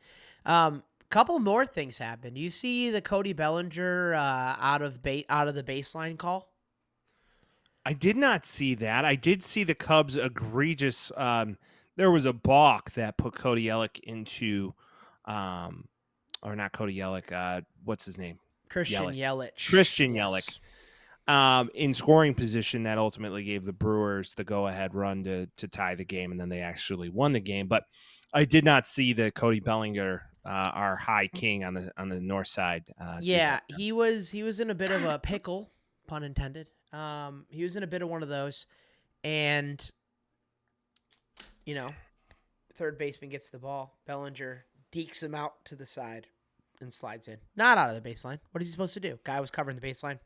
Couple more things happened. You see the Cody Bellinger out of the baseline call? I did not see that. I did see the Cubs' egregious there was a balk that put Cody Yelich into, or not Cody Yelich. What's his name? Christian Yelich. Christian Yes. Yelich. In scoring position, that ultimately gave the Brewers the go-ahead run to tie the game, and then they actually won the game. But I did not see the Cody Bellinger, our high king on the north side. Yeah, he was in a bit of a pickle, pun intended. He was in a bit of one of those, and third baseman gets the ball. Bellinger dekes him out to the side and slides in. Not out of the baseline. What is he supposed to do? Guy was covering the baseline.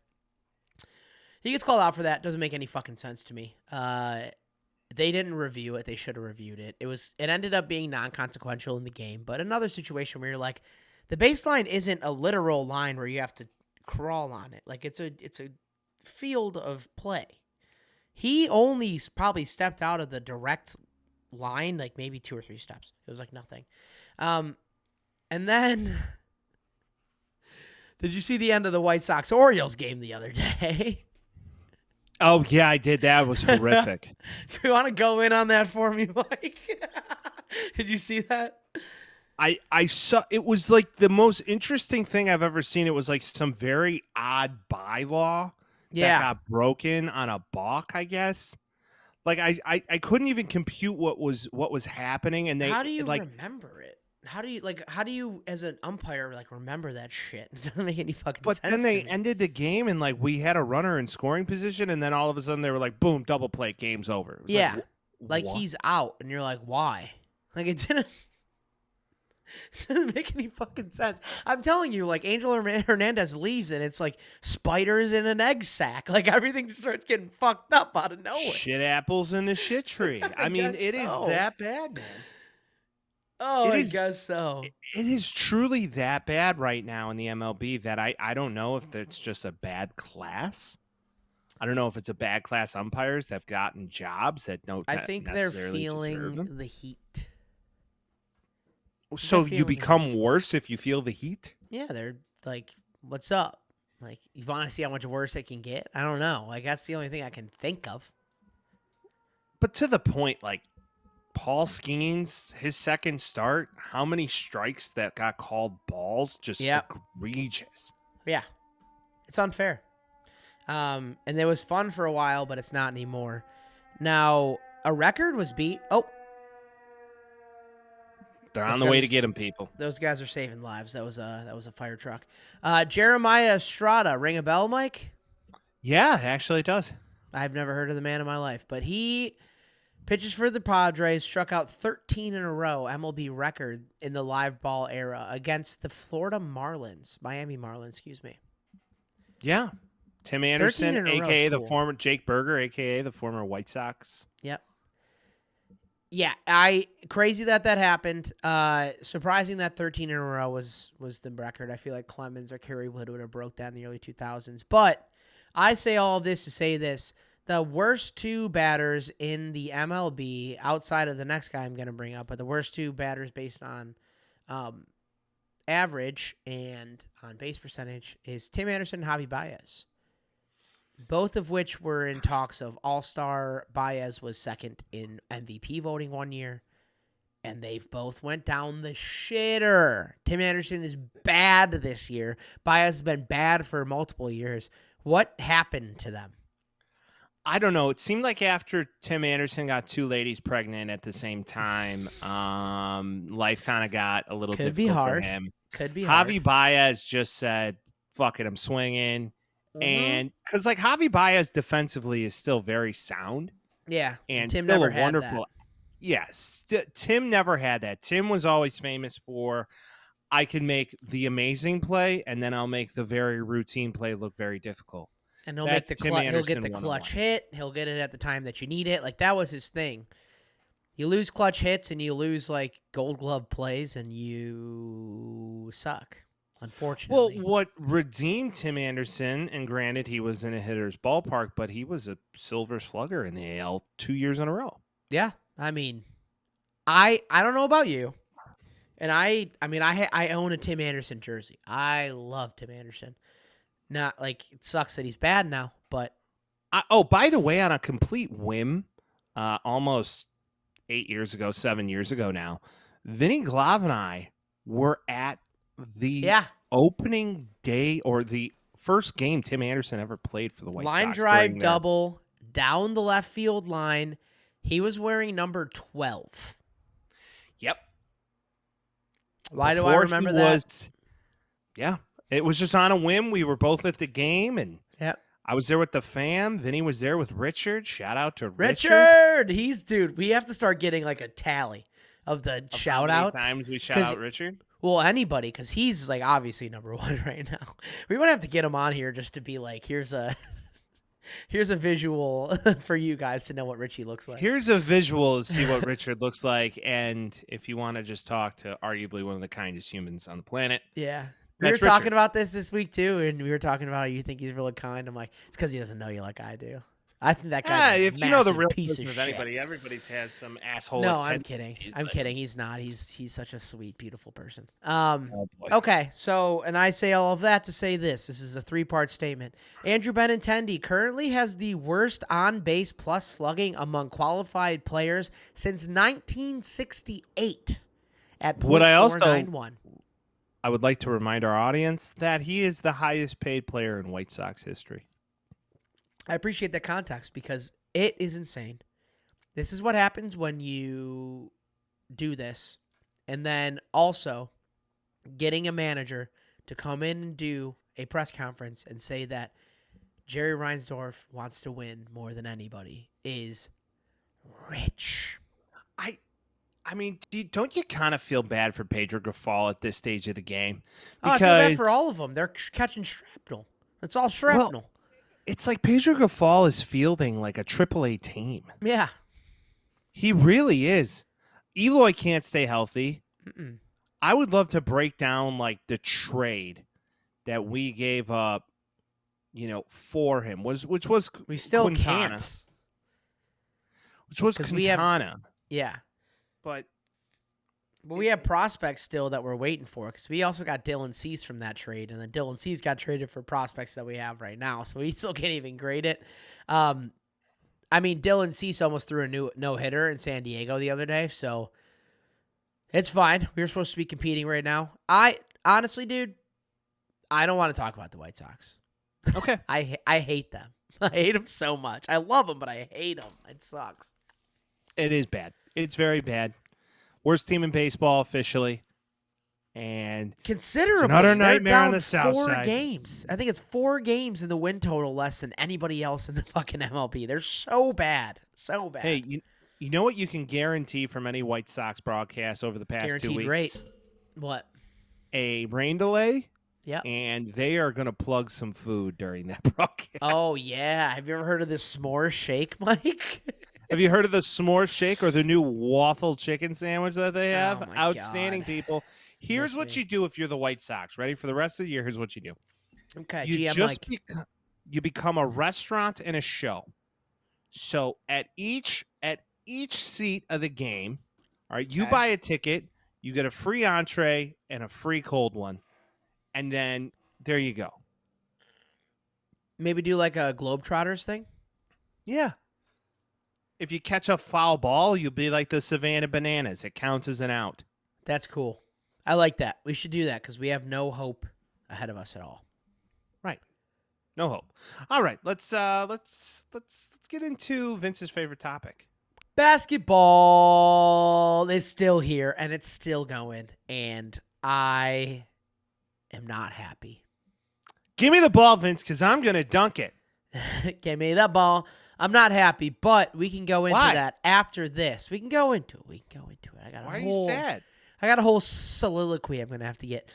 He gets called out for that. Doesn't make any fucking sense to me. They didn't review it. They should have reviewed it. It ended up being non-consequential in the game, but another situation where you're like, the baseline isn't a literal line where you have to crawl on it. Like it's a field of play. He only probably stepped out of the direct line like maybe 2 or 3 steps. It was like nothing. And then did you see the end of the White Sox-Orioles game the other day? Oh, yeah, I did. That was horrific. You want to go in on that for me, Mike? Did you see that? I saw. It was like the most interesting thing I've ever seen. It was like some very odd bylaw that got broken on a balk, I guess. Like I couldn't even compute what was happening. And how do you remember it? How do you as an umpire remember that shit? It doesn't make any fucking sense. But then they ended the game and we had a runner in scoring position, and then all of a sudden they were like, boom, double play, game's over. Yeah. Like he's out, and you're like, why? Like it doesn't make any fucking sense. I'm telling you, Angel Hernandez leaves, and it's like spiders in an egg sack. Like everything just starts getting fucked up out of nowhere. Shit apples in the shit tree. I mean, it is that bad, man. Oh, I guess so. It is truly that bad right now in the MLB that I don't know if it's just a bad class. I don't know if it's a bad class umpires that have gotten jobs that don't. I think they're feeling the heat. So you become worse if you feel the heat? Yeah, they're like, what's up? Like, you want to see how much worse it can get? I don't know. Like, that's the only thing I can think of. But to the point, Paul Skeens, his second start, how many strikes that got called balls? Just egregious. Yeah. It's unfair. And it was fun for a while, but it's not anymore. Now, a record was beat. Oh. They're on the way to get him, people. Those guys are saving lives. That was a fire truck. Jeremiah Estrada, ring a bell, Mike? Yeah, actually it does. I've never heard of the man in my life, but he pitches for the Padres, struck out 13 in a row, MLB record in the live ball era against the Miami Marlins, excuse me. Yeah. Tim Anderson, a.k.a. the cool. former Jake Berger, a.k.a. the former White Sox. Yep. Yeah, crazy that happened. Surprising that 13 in a row was the record. I feel like Clemens or Kerry Wood would have broke that in the early 2000s. But I say all of this to say this. The worst 2 batters in the MLB, outside of the next guy I'm going to bring up, but the worst 2 batters based on average and on base percentage is Tim Anderson and Javy Baez. Both of which were in talks of All-Star. Baez was second in MVP voting one year, and they've both went down the shitter. Tim Anderson is bad this year. Baez has been bad for multiple years. What happened to them? I don't know. It seemed like after Tim Anderson got 2 ladies pregnant at the same time, life kind of got a little difficult for him. Could be hard. Javy Baez just said, fuck it, I'm swinging. Mm-hmm. And because Javy Baez defensively is still very sound. Yeah. And Tim still never a had wonderful. That. Yes. Tim never had that. Tim was always famous for, I can make the amazing play, and then I'll make the very routine play look very difficult. And he'll get the clutch hit. He'll get it at the time that you need it. Like, that was his thing. You lose clutch hits and you lose Gold Glove plays, and you suck. Unfortunately. Well, what redeemed Tim Anderson, and granted he was in a hitter's ballpark, but he was a silver slugger in the AL 2 years in a row. Yeah, I mean, I don't know about you, and I own a Tim Anderson jersey. I love Tim Anderson. Not it sucks that he's bad now, but by the way, on a complete whim, almost 7 years ago now, Vinny Glav and I were at the opening day or the first game Tim Anderson ever played for the White line Sox. Drive double down the left field line. He was wearing number 12. Yep. Why do I remember that? Yeah. It was just on a whim. We were both at the game, and yep. I was there with the fam. Vinny was there with Richard. Shout out to Richard. Dude, we have to start getting like a tally of the shout outs. How many times we shout out Richard? Well, anybody, because he's like obviously number one right now. We might have to get him on here just to be like, here's a visual for you guys to know what Richie looks like. Here's a visual to see what Richard looks like, and if you want to just talk to arguably one of the kindest humans on the planet. Yeah. We were talking about this week too, and we were talking about how you think he's really kind. I'm like, it's because he doesn't know you like I do. I think that guy's if you know the real piece of of shit. anybody, everybody's had some asshole. No, I'm kidding. I'm kidding. He's not. He's such a sweet, beautiful person. Okay, so, and I say all of that to say this. This is a 3-part statement. Andrew Benintendi currently has the worst on-base plus slugging among qualified players since 1968 at .491. I would like to remind our audience that he is the highest paid player in White Sox history. I appreciate that context because it is insane. This is what happens when you do this. And then also getting a manager to come in and do a press conference and say that Jerry Reinsdorf wants to win more than anybody is rich. I mean, don't you kind of feel bad for Pedro Grifol at this stage of the game? Because, I feel bad for all of them. They're catching shrapnel. It's all shrapnel. Well, it's like Pedro Grifol is fielding like a AAA team. Yeah. He really is. Eloy can't stay healthy. Mm-mm. I would love to break down like the trade that we gave up, for him, which was we still Quintana, can't. Which was Quintana. Yeah. But we have prospects still that we're waiting for because we also got Dylan Cease from that trade, and then Dylan Cease got traded for prospects that we have right now, so we still can't even grade it. Dylan Cease almost threw a no-hitter in San Diego the other day, so it's fine. We're supposed to be competing right now. Honestly, dude, I don't want to talk about the White Sox. Okay. I hate them. I hate them so much. I love them, but I hate them. It sucks. It is bad. It's very bad. Worst team in baseball officially. And considerably. It's another They're nightmare down on the south 4 side. games. I think it's 4 games in the win total less than anybody else in the fucking MLB. They're so bad. So bad. Hey, you know what you can guarantee from any White Sox broadcast over the past Guaranteed 2 weeks? rate. What? A rain delay. Yeah. And they are going to plug some food during that broadcast. Oh, yeah. Have you ever heard of this s'more shake, Mike? Have you heard of the s'more shake or the new waffle chicken sandwich that they have? Oh, my Outstanding, God. people. Here's what you do if you're the White Sox. Ready for the rest of the year? Here's what you do. Okay, You GM just Mike. you become a restaurant and a show. So at each seat of the game, all right, you Okay. buy a ticket, you get a free entree and a free cold one, and then there you go. Maybe do like a Globetrotters thing? Yeah. If you catch a foul ball, you'll be like the Savannah Bananas. It counts as an out. That's cool. I like that. We should do that because we have no hope ahead of us at all. Right. No hope. All right, let's get into Vince's favorite topic. Basketball is still here and it's still going, and I am not happy. Give me the ball, Vince, because I'm going to dunk it. Give me that ball. I'm not happy, but we can go into Why? that after this. We can go into it. I got Why are you sad? I got a whole soliloquy I'm going to have to get.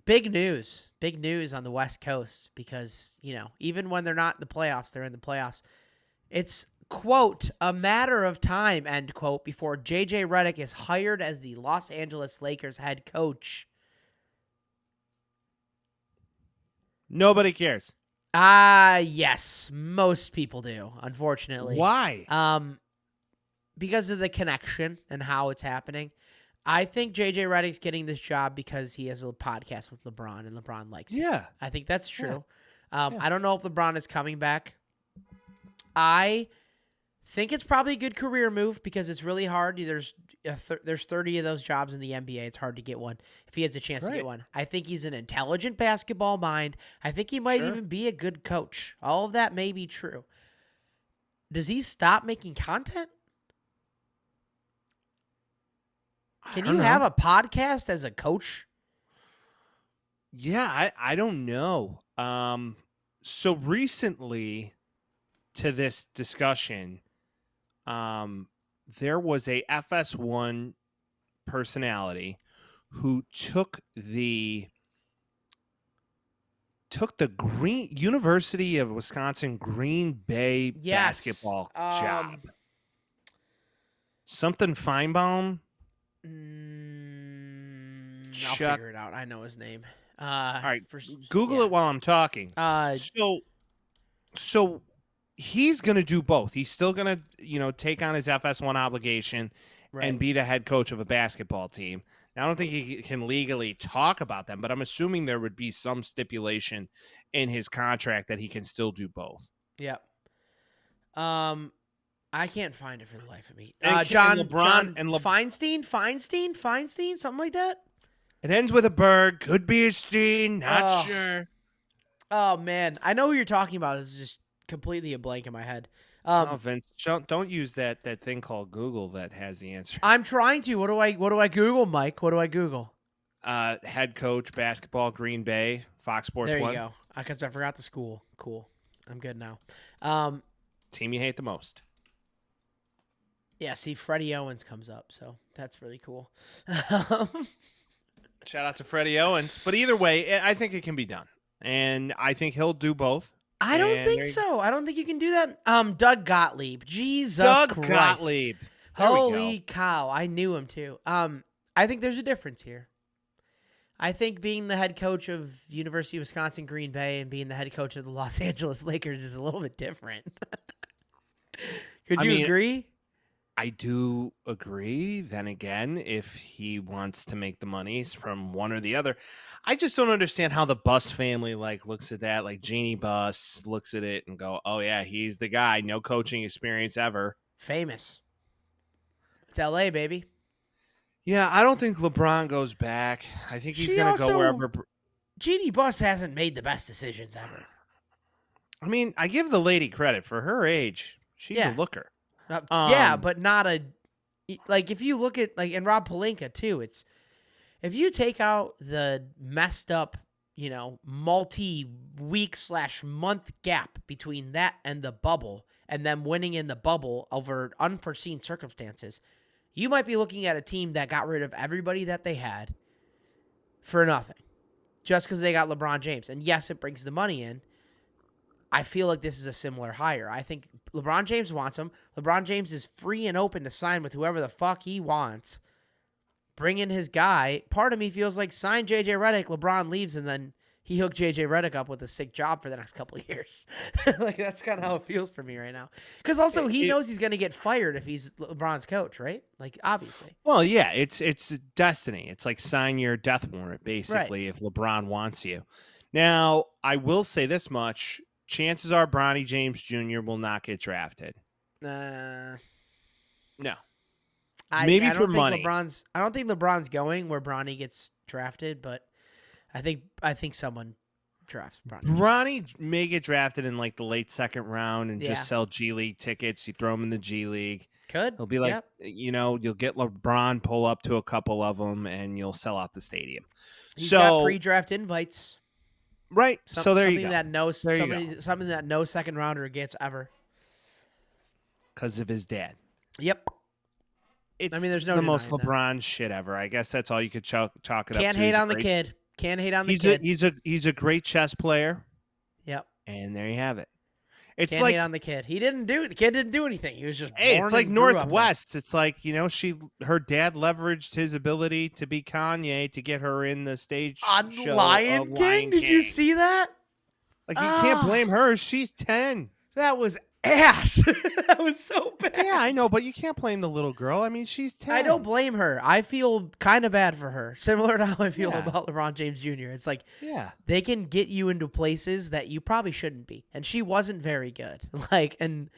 Big news on the West Coast because, even when they're not in the playoffs, they're in the playoffs. It's, quote, a matter of time, end quote, before J.J. Redick is hired as the Los Angeles Lakers head coach. Nobody cares. Yes, most people do, unfortunately. Why? Because of the connection and how it's happening. I think J.J. Redick's getting this job because he has a podcast with LeBron, and LeBron likes him. Yeah. I think that's true. Yeah. I don't know if LeBron is coming back. I Think it's probably a good career move because it's really hard. There's 30 of those jobs in the NBA. It's hard to get one if he has a chance to get one. I think he's an intelligent basketball mind. I think he might even be a good coach. All of that may be true. Does he stop making content? Can you have a podcast as a coach? Yeah, I don't know. So recently to this discussion, there was a FS1 personality who took the University of Wisconsin Green Bay basketball job. Something Feinbaum. I'll figure it out. I know his name. All right, Google it while I'm talking. So he's going to do both. He's still going to, take on his FS1 obligation and be the head coach of a basketball team. Now, I don't think he can legally talk about them, but I'm assuming there would be some stipulation in his contract that he can still do both. Yep. I can't find it for the life of me. John Feinstein, something like that. It ends with a Berg. Could be a Steen. Not sure. Oh man, I know who you're talking about. This is just completely a blank in my head. Vince, don't use that thing called Google that has the answer. I'm trying to. What do I Google, Mike? What do I Google? Head coach basketball, Green Bay, Fox Sports 1. There you go. Because I forgot the school. Cool. I'm good now. Team you hate the most. Yeah, see, Freddie Owens comes up, so that's really cool. Shout out to Freddie Owens. But either way, I think it can be done. And I think he'll do both. I don't think so. I don't think you can do that. Doug Gottlieb. Jesus Christ. Gottlieb. Holy cow. I knew him too. I think there's a difference here. I think being the head coach of University of Wisconsin Green Bay and being the head coach of the Los Angeles Lakers is a little bit different. Could you agree? I do agree. Then again, if he wants to make the monies from one or the other, I just don't understand how the Buss family looks at that. Like Jeannie Buss looks at it and go, "Oh yeah, he's the guy. No coaching experience ever. Famous. It's LA, baby." Yeah, I don't think LeBron goes back. I think he's going to go wherever. Jeannie Buss hasn't made the best decisions ever. I mean, I give the lady credit for her age. She's a looker. But not if you look at and Rob Pelinka too, it's if you take out the messed up, multi-week/month gap between that and the bubble and them winning in the bubble over unforeseen circumstances, you might be looking at a team that got rid of everybody that they had for nothing just because they got LeBron James. And yes, it brings the money in. I feel like this is a similar hire. I think LeBron James wants him. LeBron James is free and open to sign with whoever the fuck he wants. Bring in his guy. Part of me feels like sign J.J. Redick, LeBron leaves, and then he hooked J.J. Redick up with a sick job for the next couple of years. That's kind of how it feels for me right now. Because also he knows he's going to get fired if he's LeBron's coach, right? Obviously. Well, yeah, it's destiny. It's like sign your death warrant, basically, if LeBron wants you. Now, I will say this much. Chances are Bronny James Jr. will not get drafted. No. Maybe for money. I don't think LeBron's going where Bronny gets drafted, but I think someone drafts Bronny. Bronny may get drafted in the late second round and just sell G League tickets. You throw him in the G League. Could. He'll be you'll get LeBron pull up to a couple of them and you'll sell out the stadium. He's got pre-draft invites. Right. So there you go. Something that no second rounder gets ever. Because of his dad. Yep. There's no the most that. LeBron shit ever. I guess that's all you could chalk it up to. Can't hate on the kid. He's a great chess player. Yep. And there you have it. Can't hate on the kid. The kid didn't do anything. He was just born it's like and grew up Northwest. It's like, her dad leveraged his ability to be Kanye to get her in the stage show Lion King. Did you see that? You can't blame her. She's 10. That was ass. That was so bad. Yeah, I know, but you can't blame the little girl. She's 10. I don't blame her. I feel kind of bad for her. Similar to how I feel about LeBron James Jr. It's they can get you into places that you probably shouldn't be. And she wasn't very good. And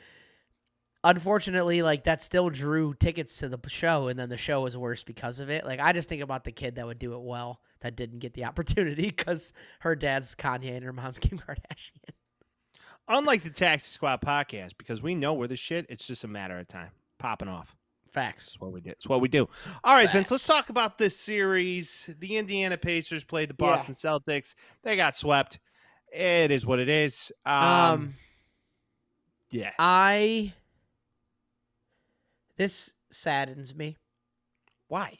unfortunately, like that still drew tickets to the show, and then the show was worse because of it. Like I just think about the kid that would do it well that didn't get the opportunity because her dad's Kanye and her mom's Kim Kardashian. Unlike the Taxi Squad podcast, because we know we're the shit, it's just a matter of time. Popping off. Facts. That's what we do. It's what we do. All right, Vince, let's Facts. talk about this series. The Indiana Pacers played the Boston Celtics. They got swept. It is what it is. Yeah. This saddens me. Why?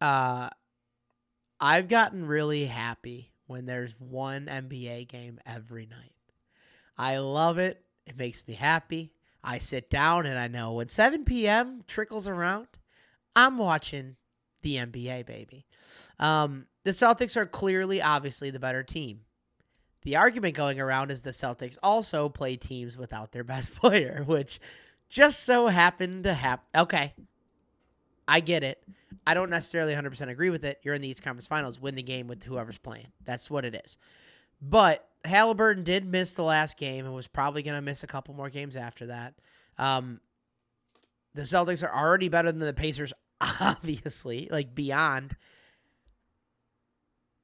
I've gotten really happy when there's one NBA game every night. I love it. It makes me happy. I sit down and I know when 7 p.m. trickles around, I'm watching the NBA, baby. The Celtics are clearly, obviously, the better team. The argument going around is the Celtics also play teams without their best player, which just so happened to happen. Okay, I get it. I don't necessarily 100% agree with it. You're in the East Conference Finals. Win the game with whoever's playing. That's what it is. But Halliburton did miss the last game and was probably going to miss a couple more games after that. The Celtics are already better than the Pacers, obviously, like beyond.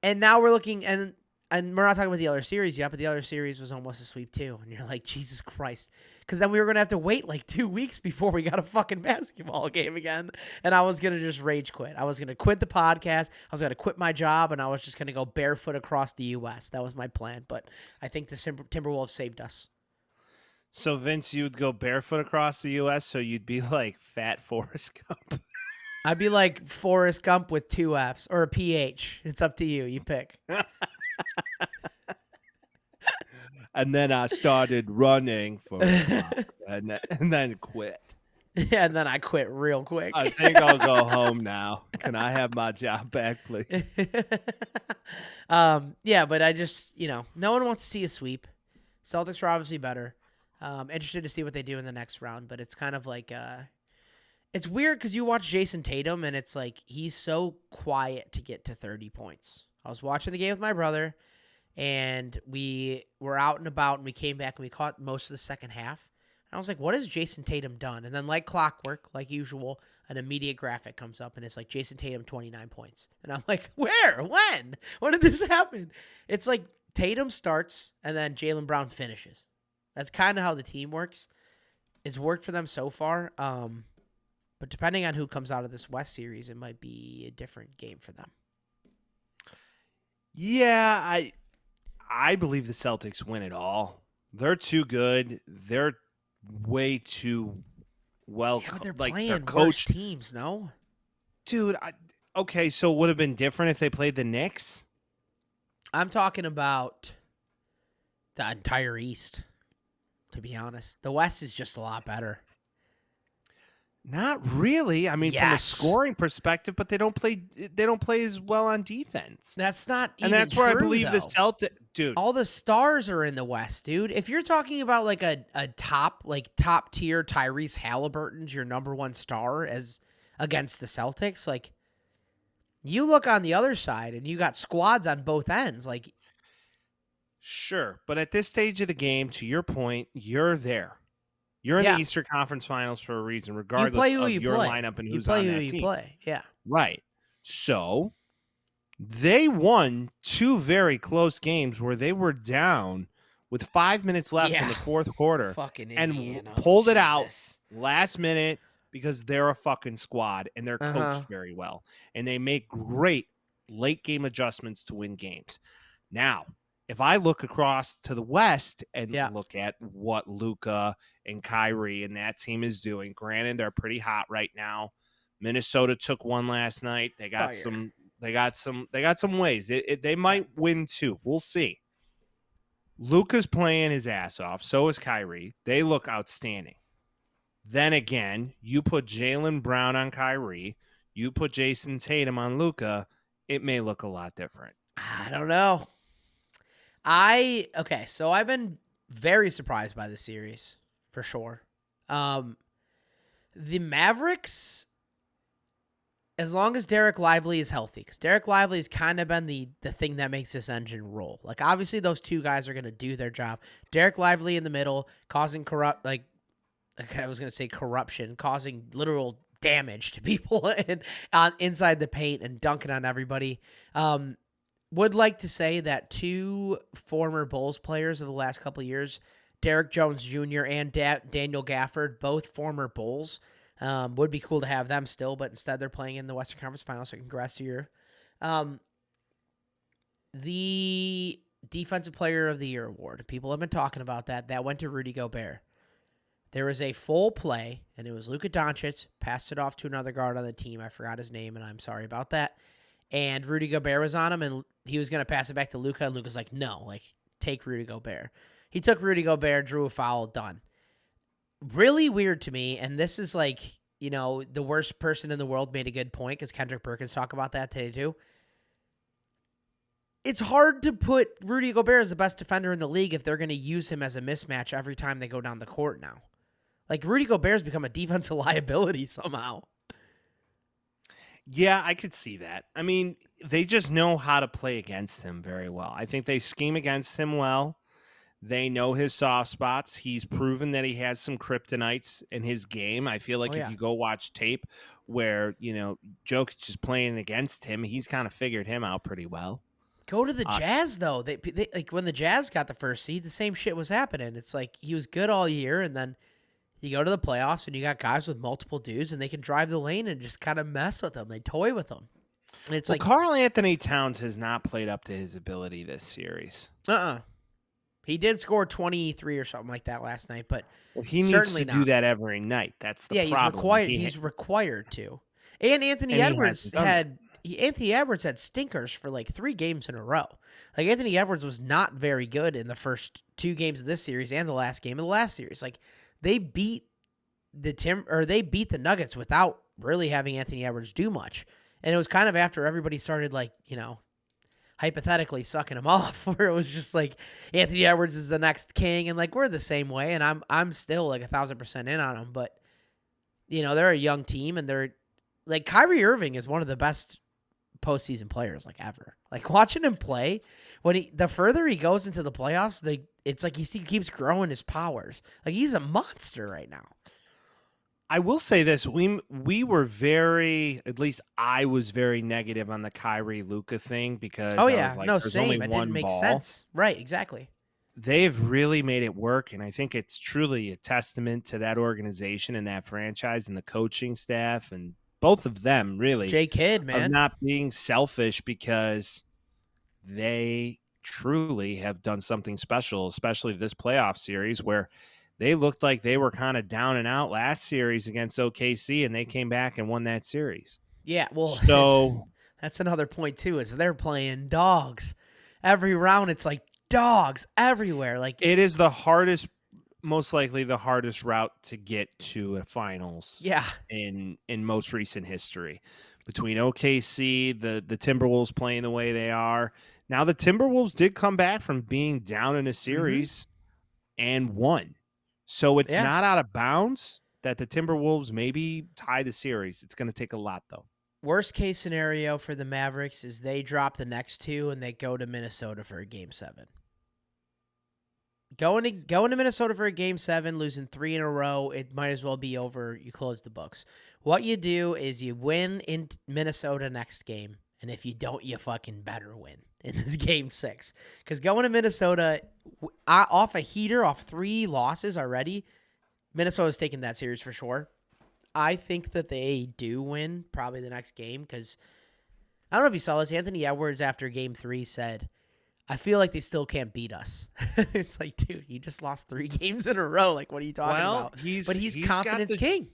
And now we're looking, and we're not talking about the other series yet, but the other series was almost a sweep too. And you're like, Jesus Christ. Because then we were going to have to wait like 2 weeks before we got a fucking basketball game again. And I was going to just rage quit. I was going to quit the podcast. I was going to quit my job, and I was just going to go barefoot across the U.S. That was my plan. But I think the Timberwolves saved us. So, Vince, you'd go barefoot across the U.S., so you'd be like Fat Forrest Gump. I'd be like Forrest Gump with 2 Fs or a PH. It's up to you. You pick. And then I started running for a while, and then quit. Yeah, and then I quit real quick. I think I'll go home now. Can I have my job back, please? Yeah, but I just, no one wants to see a sweep. Celtics are obviously better. Interested to see what they do in the next round, but it's kind of like, it's weird because you watch Jason Tatum, and it's like he's so quiet to get to 30 points. I was watching the game with my brother, and we were out and about, and we came back, and we caught most of the second half. And I was like, what has Jason Tatum done? And then like clockwork, like usual, an immediate graphic comes up, and it's like Jason Tatum, 29 points. And I'm like, where? When? When did this happen? It's like Tatum starts, and then Jaylen Brown finishes. That's kind of how the team works. It's worked for them so far. But depending on who comes out of this West series, it might be a different game for them. Yeah, I believe the Celtics win it all. They're too good. They're way too well. Yeah, but they're like playing they're worse coached. teams, no? Dude, okay, so it would have been different if they played the Knicks? I'm talking about the entire East, to be honest. The West is just a lot better. Not really. I mean, from a Yes. scoring perspective, but they don't play as well on defense. That's not even And that's where I true, believe the though. Celtics, dude. All the stars are in the West, dude. If you're talking about like a top tier Tyrese Halliburton's your number one star as against the Celtics, like you look on the other side and you got squads on both ends. Like, Sure, but at this stage of the game, to your point, you're there. You're in Yeah. the Eastern Conference Finals for a reason, you regardless play who of you your play. lineup and You who's play on who that you team. play. Yeah. Right. So they won 2 very close games where they were down with 5 minutes left in Yeah. the fourth quarter Fucking and Indiana. pulled it out Jesus. last minute because they're a fucking squad and they're coached very well. And they make great late game adjustments to win games. Now, if I look across to the West and Yeah. look at what Luka and Kyrie and that team is doing, granted they're pretty hot right now. Minnesota took one last night. They got Fire. some ways. They might win 2. We'll see. Luka's playing his ass off. So is Kyrie. They look outstanding. Then again, you put Jaylen Brown on Kyrie, you put Jason Tatum on Luka, it may look a lot different. I don't know. So I've been very surprised by the series, for sure. The Mavericks, as long as Derek Lively is healthy, because Derek Lively has kind of been the thing that makes this engine roll. Like, obviously, those two guys are going to do their job. Derek Lively in the middle, causing I was going to say corruption, causing literal damage to people and inside the paint and dunking on everybody. Would like to say that 2 former Bulls players of the last couple of years, Derek Jones Jr. and Daniel Gafford, both former Bulls. Would be cool to have them still, but instead they're playing in the Western Conference Finals, so congrats to you. The Defensive Player of the Year award, people have been talking about that. That went to Rudy Gobert. There was a full play, and it was Luka Doncic, passed it off to another guard on the team. I forgot his name, and I'm sorry about that. And Rudy Gobert was on him, and he was going to pass it back to Luka, and Luka's like, no, like, take Rudy Gobert. He took Rudy Gobert, drew a foul, done. Really weird to me, and this is like, you know, the worst person in the world made a good point, because Kendrick Perkins talked about that today too. It's hard to put Rudy Gobert as the best defender in the league if they're going to use him as a mismatch every time they go down the court now. Like, Rudy Gobert's become a defensive liability somehow. Yeah, I could see that. I mean, they just know how to play against him very well. I think they scheme against him well. They know his soft spots. He's proven that he has some kryptonites in his game. I feel like if you go watch tape where, you know, Jokic is playing against him, he's kind of figured him out pretty well. Go to the Jazz, though. They like when the Jazz got the first seed, the same shit was happening. It's like he was good all year, and then you go to the playoffs, and you got guys with multiple dudes, and they can drive the lane and just kind of mess with them. They toy with them. And it's like Karl Anthony Towns has not played up to his ability this series. He did score 23 or something like that last night, but he needs to do that every night. That's the problem. He's required to. And Anthony Edwards had stinkers for like 3 games in a row. Like, Anthony Edwards was not very good in the first 2 games of this series and the last game of the last series. Like, they beat the Nuggets without really having Anthony Edwards do much. And it was kind of after everybody started, like, you know, hypothetically sucking him off, where it was just like Anthony Edwards is the next king, and like we're the same way, and I'm still like 1,000% in on him. But you know, they're a young team, and they're like Kyrie Irving is one of the best postseason players like ever. Like, watching him play, the further he goes into the playoffs, it's like he keeps growing his powers. Like, he's a monster right now. I will say this: we were very, at least I was very negative on the Kyrie Luka thing because I was like, there's only one didn't make ball. Sense, right? Exactly. They've really made it work, and I think it's truly a testament to that organization and that franchise and the coaching staff and both of them really. J Kidd, man, of not being selfish, because they truly have done something special, especially this playoff series where they looked like they were kind of down and out last series against OKC, and they came back and won that series. Yeah, well, so that's another point too, is they're playing dogs. Every round, it's like dogs everywhere. Like, it is most likely the hardest route to get to a finals. Yeah. In most recent history, between OKC, the Timberwolves playing the way they are. Now, the Timberwolves did come back from being down in a series and won. So it's not out of bounds that the Timberwolves maybe tie the series. It's going to take a lot, though. Worst case scenario for the Mavericks is they drop the next 2 and they go to Minnesota for a Game 7. Going to Minnesota for a Game 7, losing 3 in a row, it might as well be over. You close the books. What you do is you win in Minnesota next game, and if you don't, you fucking better win in this Game 6. Because going to Minnesota off a heater, off 3 losses already, Minnesota's taking that series for sure. I think that they do win probably the next game, because I don't know if you saw this. Anthony Edwards after Game 3 said, I feel like they still can't beat us. It's like, dude, you just lost 3 games in a row. Like, what are you talking about? He's confidence king.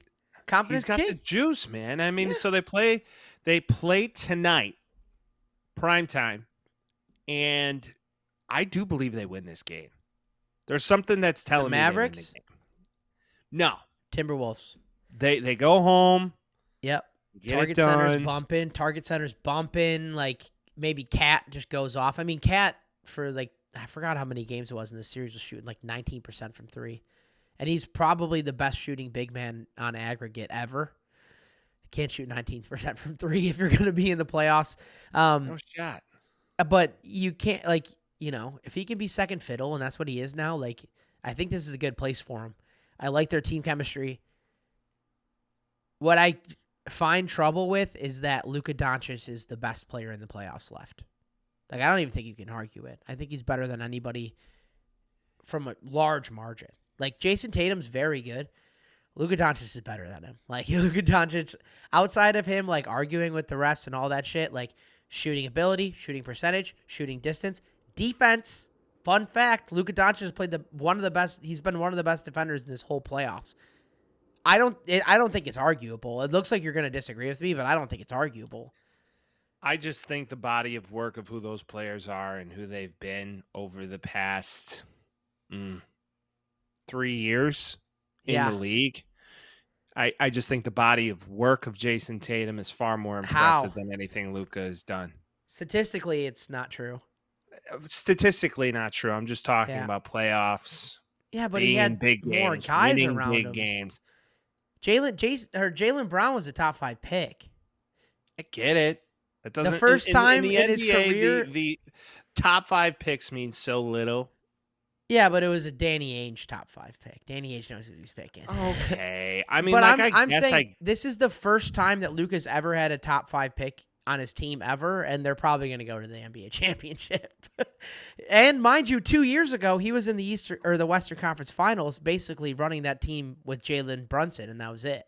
Confidence king. He's got the juice, man. I mean, so they play tonight, prime time, and I do believe they win this game. There's something that's telling me Mavericks? They win the game. No. Timberwolves. They go home. Yep. Target center's bumping. Like, maybe Cat just goes off. I mean, Cat, for like, I forgot how many games it was in this series, was shooting like 19% from 3. And he's probably the best shooting big man on aggregate ever. Can't shoot 19% from 3 if you're going to be in the playoffs. No shot. But you can't, like, you know, if he can be second fiddle, and that's what he is now, like, I think this is a good place for him. I like their team chemistry. What I find trouble with is that Luka Doncic is the best player in the playoffs left. Like, I don't even think you can argue it. I think he's better than anybody from a large margin. Like, Jason Tatum's very good. Luka Doncic is better than him. Like, Luka Doncic, outside of him, like, arguing with the refs and all that shit, like, shooting ability, shooting percentage, shooting distance, defense. Fun fact, Luka Doncic has played one of the best. He's been one of the best defenders in this whole playoffs. I don't think it's arguable. It looks like you're going to disagree with me, but I don't think it's arguable. I just think the body of work of who those players are and who they've been over the past 3 years in the league. I just think the body of work of Jason Tatum is far more impressive than anything Luka has done. Statistically, it's not true. Statistically, not true. I'm just talking about playoffs. Yeah, but he had big more games, guys winning around big him. games. Jaylen Brown was a top 5 pick. I get it. That doesn't, the first time in his NBA, career, the top 5 picks means so little. Yeah, but it was a Danny Ainge top 5 pick. Danny Ainge knows who he's picking. Okay, I mean, but like, I'm saying this is the first time that Luka's ever had a top 5 pick on his team ever, and they're probably going to go to the NBA championship. And mind you, 2 years ago, he was in the Western Conference Finals, basically running that team with Jalen Brunson, and that was it.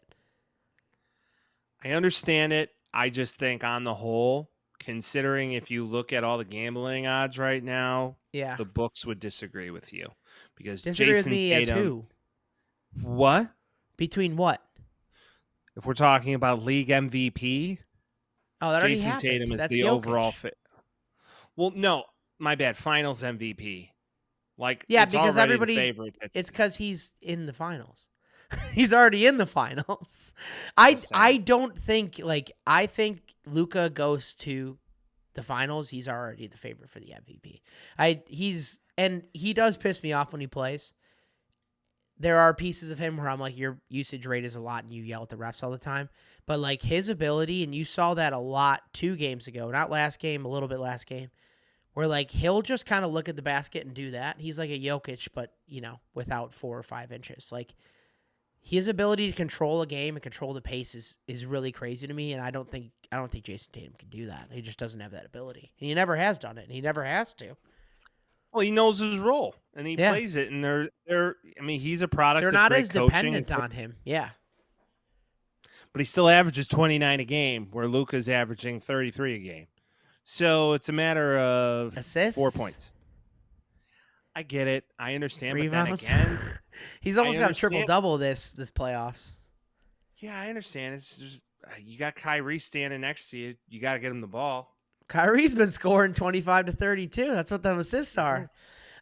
I understand it. I just think on the whole, considering if you look at all the gambling odds right now, the books would disagree with you. Because disagree Jason with me Tatum, as who? What? Between what? If we're talking about league MVP, that Jason already Tatum is That's the Jokic. overall fit. Well, no, my bad. Finals MVP. Like, yeah, it's because everybody. favorite. It's because he's in the finals. He's already in the finals. I don't think I think Luka goes to the finals. He's already the favorite for the MVP. He does piss me off when he plays. There are pieces of him where I'm like, your usage rate is a lot and you yell at the refs all the time. But like his ability, and you saw that a lot 2 games ago, not last game, a little bit last game, where like he'll just kind of look at the basket and do that. He's like a Jokic, but without 4 or 5 inches. Like his ability to control a game and control the pace is really crazy to me. And I don't think Jason Tatum can do that. He just doesn't have that ability. And he never has done it, and he never has to. Well, he knows his role and he plays it, and they're. I mean, he's a product. They're of not great as coaching dependent on him. Yeah, but he still averages 29 a game, where Luka's averaging 33 a game. So it's a matter of assists, 4 points. I get it. I understand. Rebounds. But then again, he's almost got a triple double this playoffs. Yeah, I understand. It's just you got Kyrie standing next to you. You got to get him the ball. Kyrie's been scoring 25 to 32. That's what the assists are.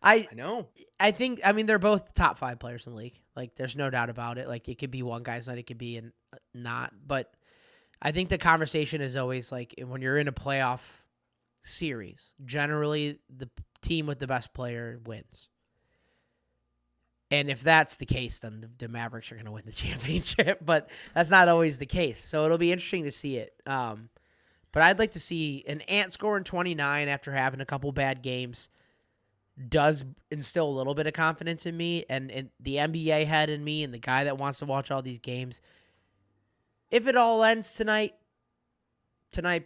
I know. I think, they're both top 5 players in the league. Like, there's no doubt about it. Like, it could be one guy's night, it could be not. But I think the conversation is always like, when you're in a playoff series, generally the team with the best player wins. And if that's the case, then the Mavericks are going to win the championship. But that's not always the case. So it'll be interesting to see it. But I'd like to see an Ant scoring 29 after having a couple bad games does instill a little bit of confidence in me, and the NBA head in me, and the guy that wants to watch all these games. If it all ends tonight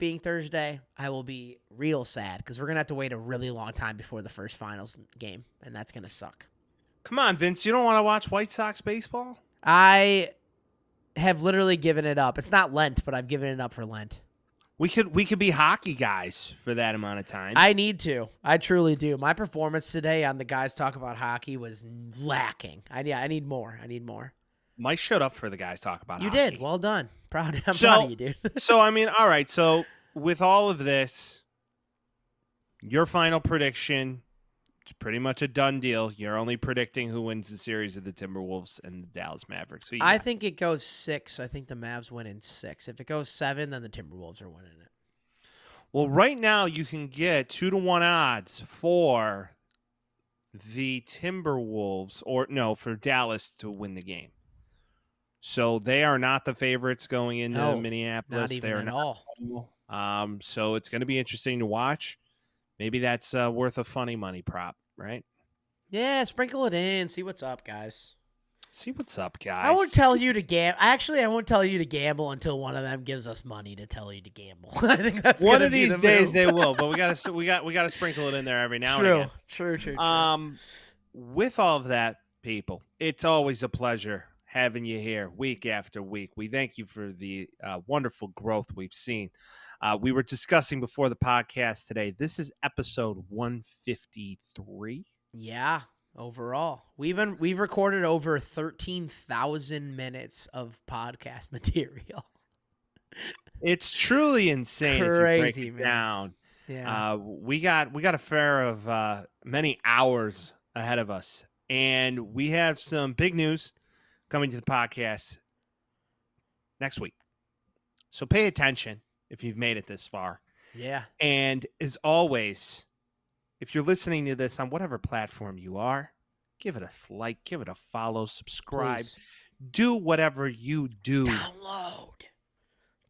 being Thursday, I will be real sad because we're going to have to wait a really long time before the first finals game, and that's going to suck. Come on, Vince. You don't want to watch White Sox baseball? I have literally given it up. It's not Lent, but I've given it up for Lent. We could be hockey guys for that amount of time. I need to. I truly do. My performance today on the Guys Talk About Hockey was lacking. I need more. Mike showed up for the Guys Talk About You Hockey. did. Well done. I'm proud of you, dude. So, I mean, all right. So, with all of this, your final prediction, it's pretty much a done deal. You're only predicting who wins the series of the Timberwolves and the Dallas Mavericks. I think it goes 6. I think the Mavs win in 6. If it goes 7, then the Timberwolves are winning it. Well, right now you can get 2-1 odds for the Timberwolves, for Dallas to win the game. So they are not the favorites going into Minneapolis. Not even at all. So it's going to be interesting to watch. Maybe that's worth a funny money prop, right? Yeah, sprinkle it in. See what's up, guys. See what's up, guys. I won't tell you to gamble. Actually, I won't tell you to gamble until one of them gives us money to tell you to gamble. I think that's one gonna of be these the days move. they will, but we gotta sprinkle it in there every now and again. True. With all of that, people, it's always a pleasure having you here week after week. We thank you for the wonderful growth we've seen. We were discussing before the podcast today. This is episode 153. Yeah. Overall, we've recorded over 13,000 minutes of podcast material. It's truly insane. Crazy, if you break it man. down. Yeah. We got a fair of many hours ahead of us, and we have some big news coming to the podcast next week. So pay attention if you've made it this far. Yeah. And as always, if you're listening to this on whatever platform you are, give it a like, give it a follow, subscribe, Please. do whatever you do.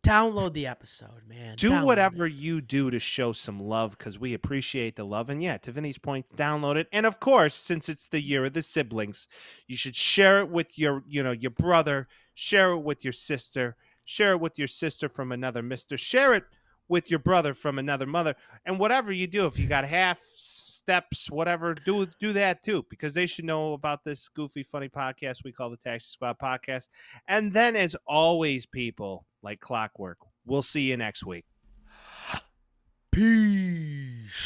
Download the episode, man. Do Download whatever it. you do to show some love, because we appreciate the love. And yeah, to Vinny's point, download it. And of course, since it's the year of the siblings, you should share it with your brother, share it with your sister, share it with your sister from another mister, share it with your brother from another mother. And whatever you do, if you got half steps, whatever, do that too, because they should know about this goofy, funny podcast we call the Taxi Squad Podcast. And then, as always, people, like clockwork, we'll see you next week. Peace.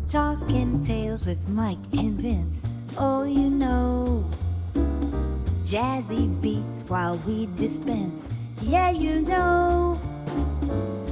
Talking Tales with Mike and Vince. Oh, you know. Jazzy beats while we dispense. Yeah, you know.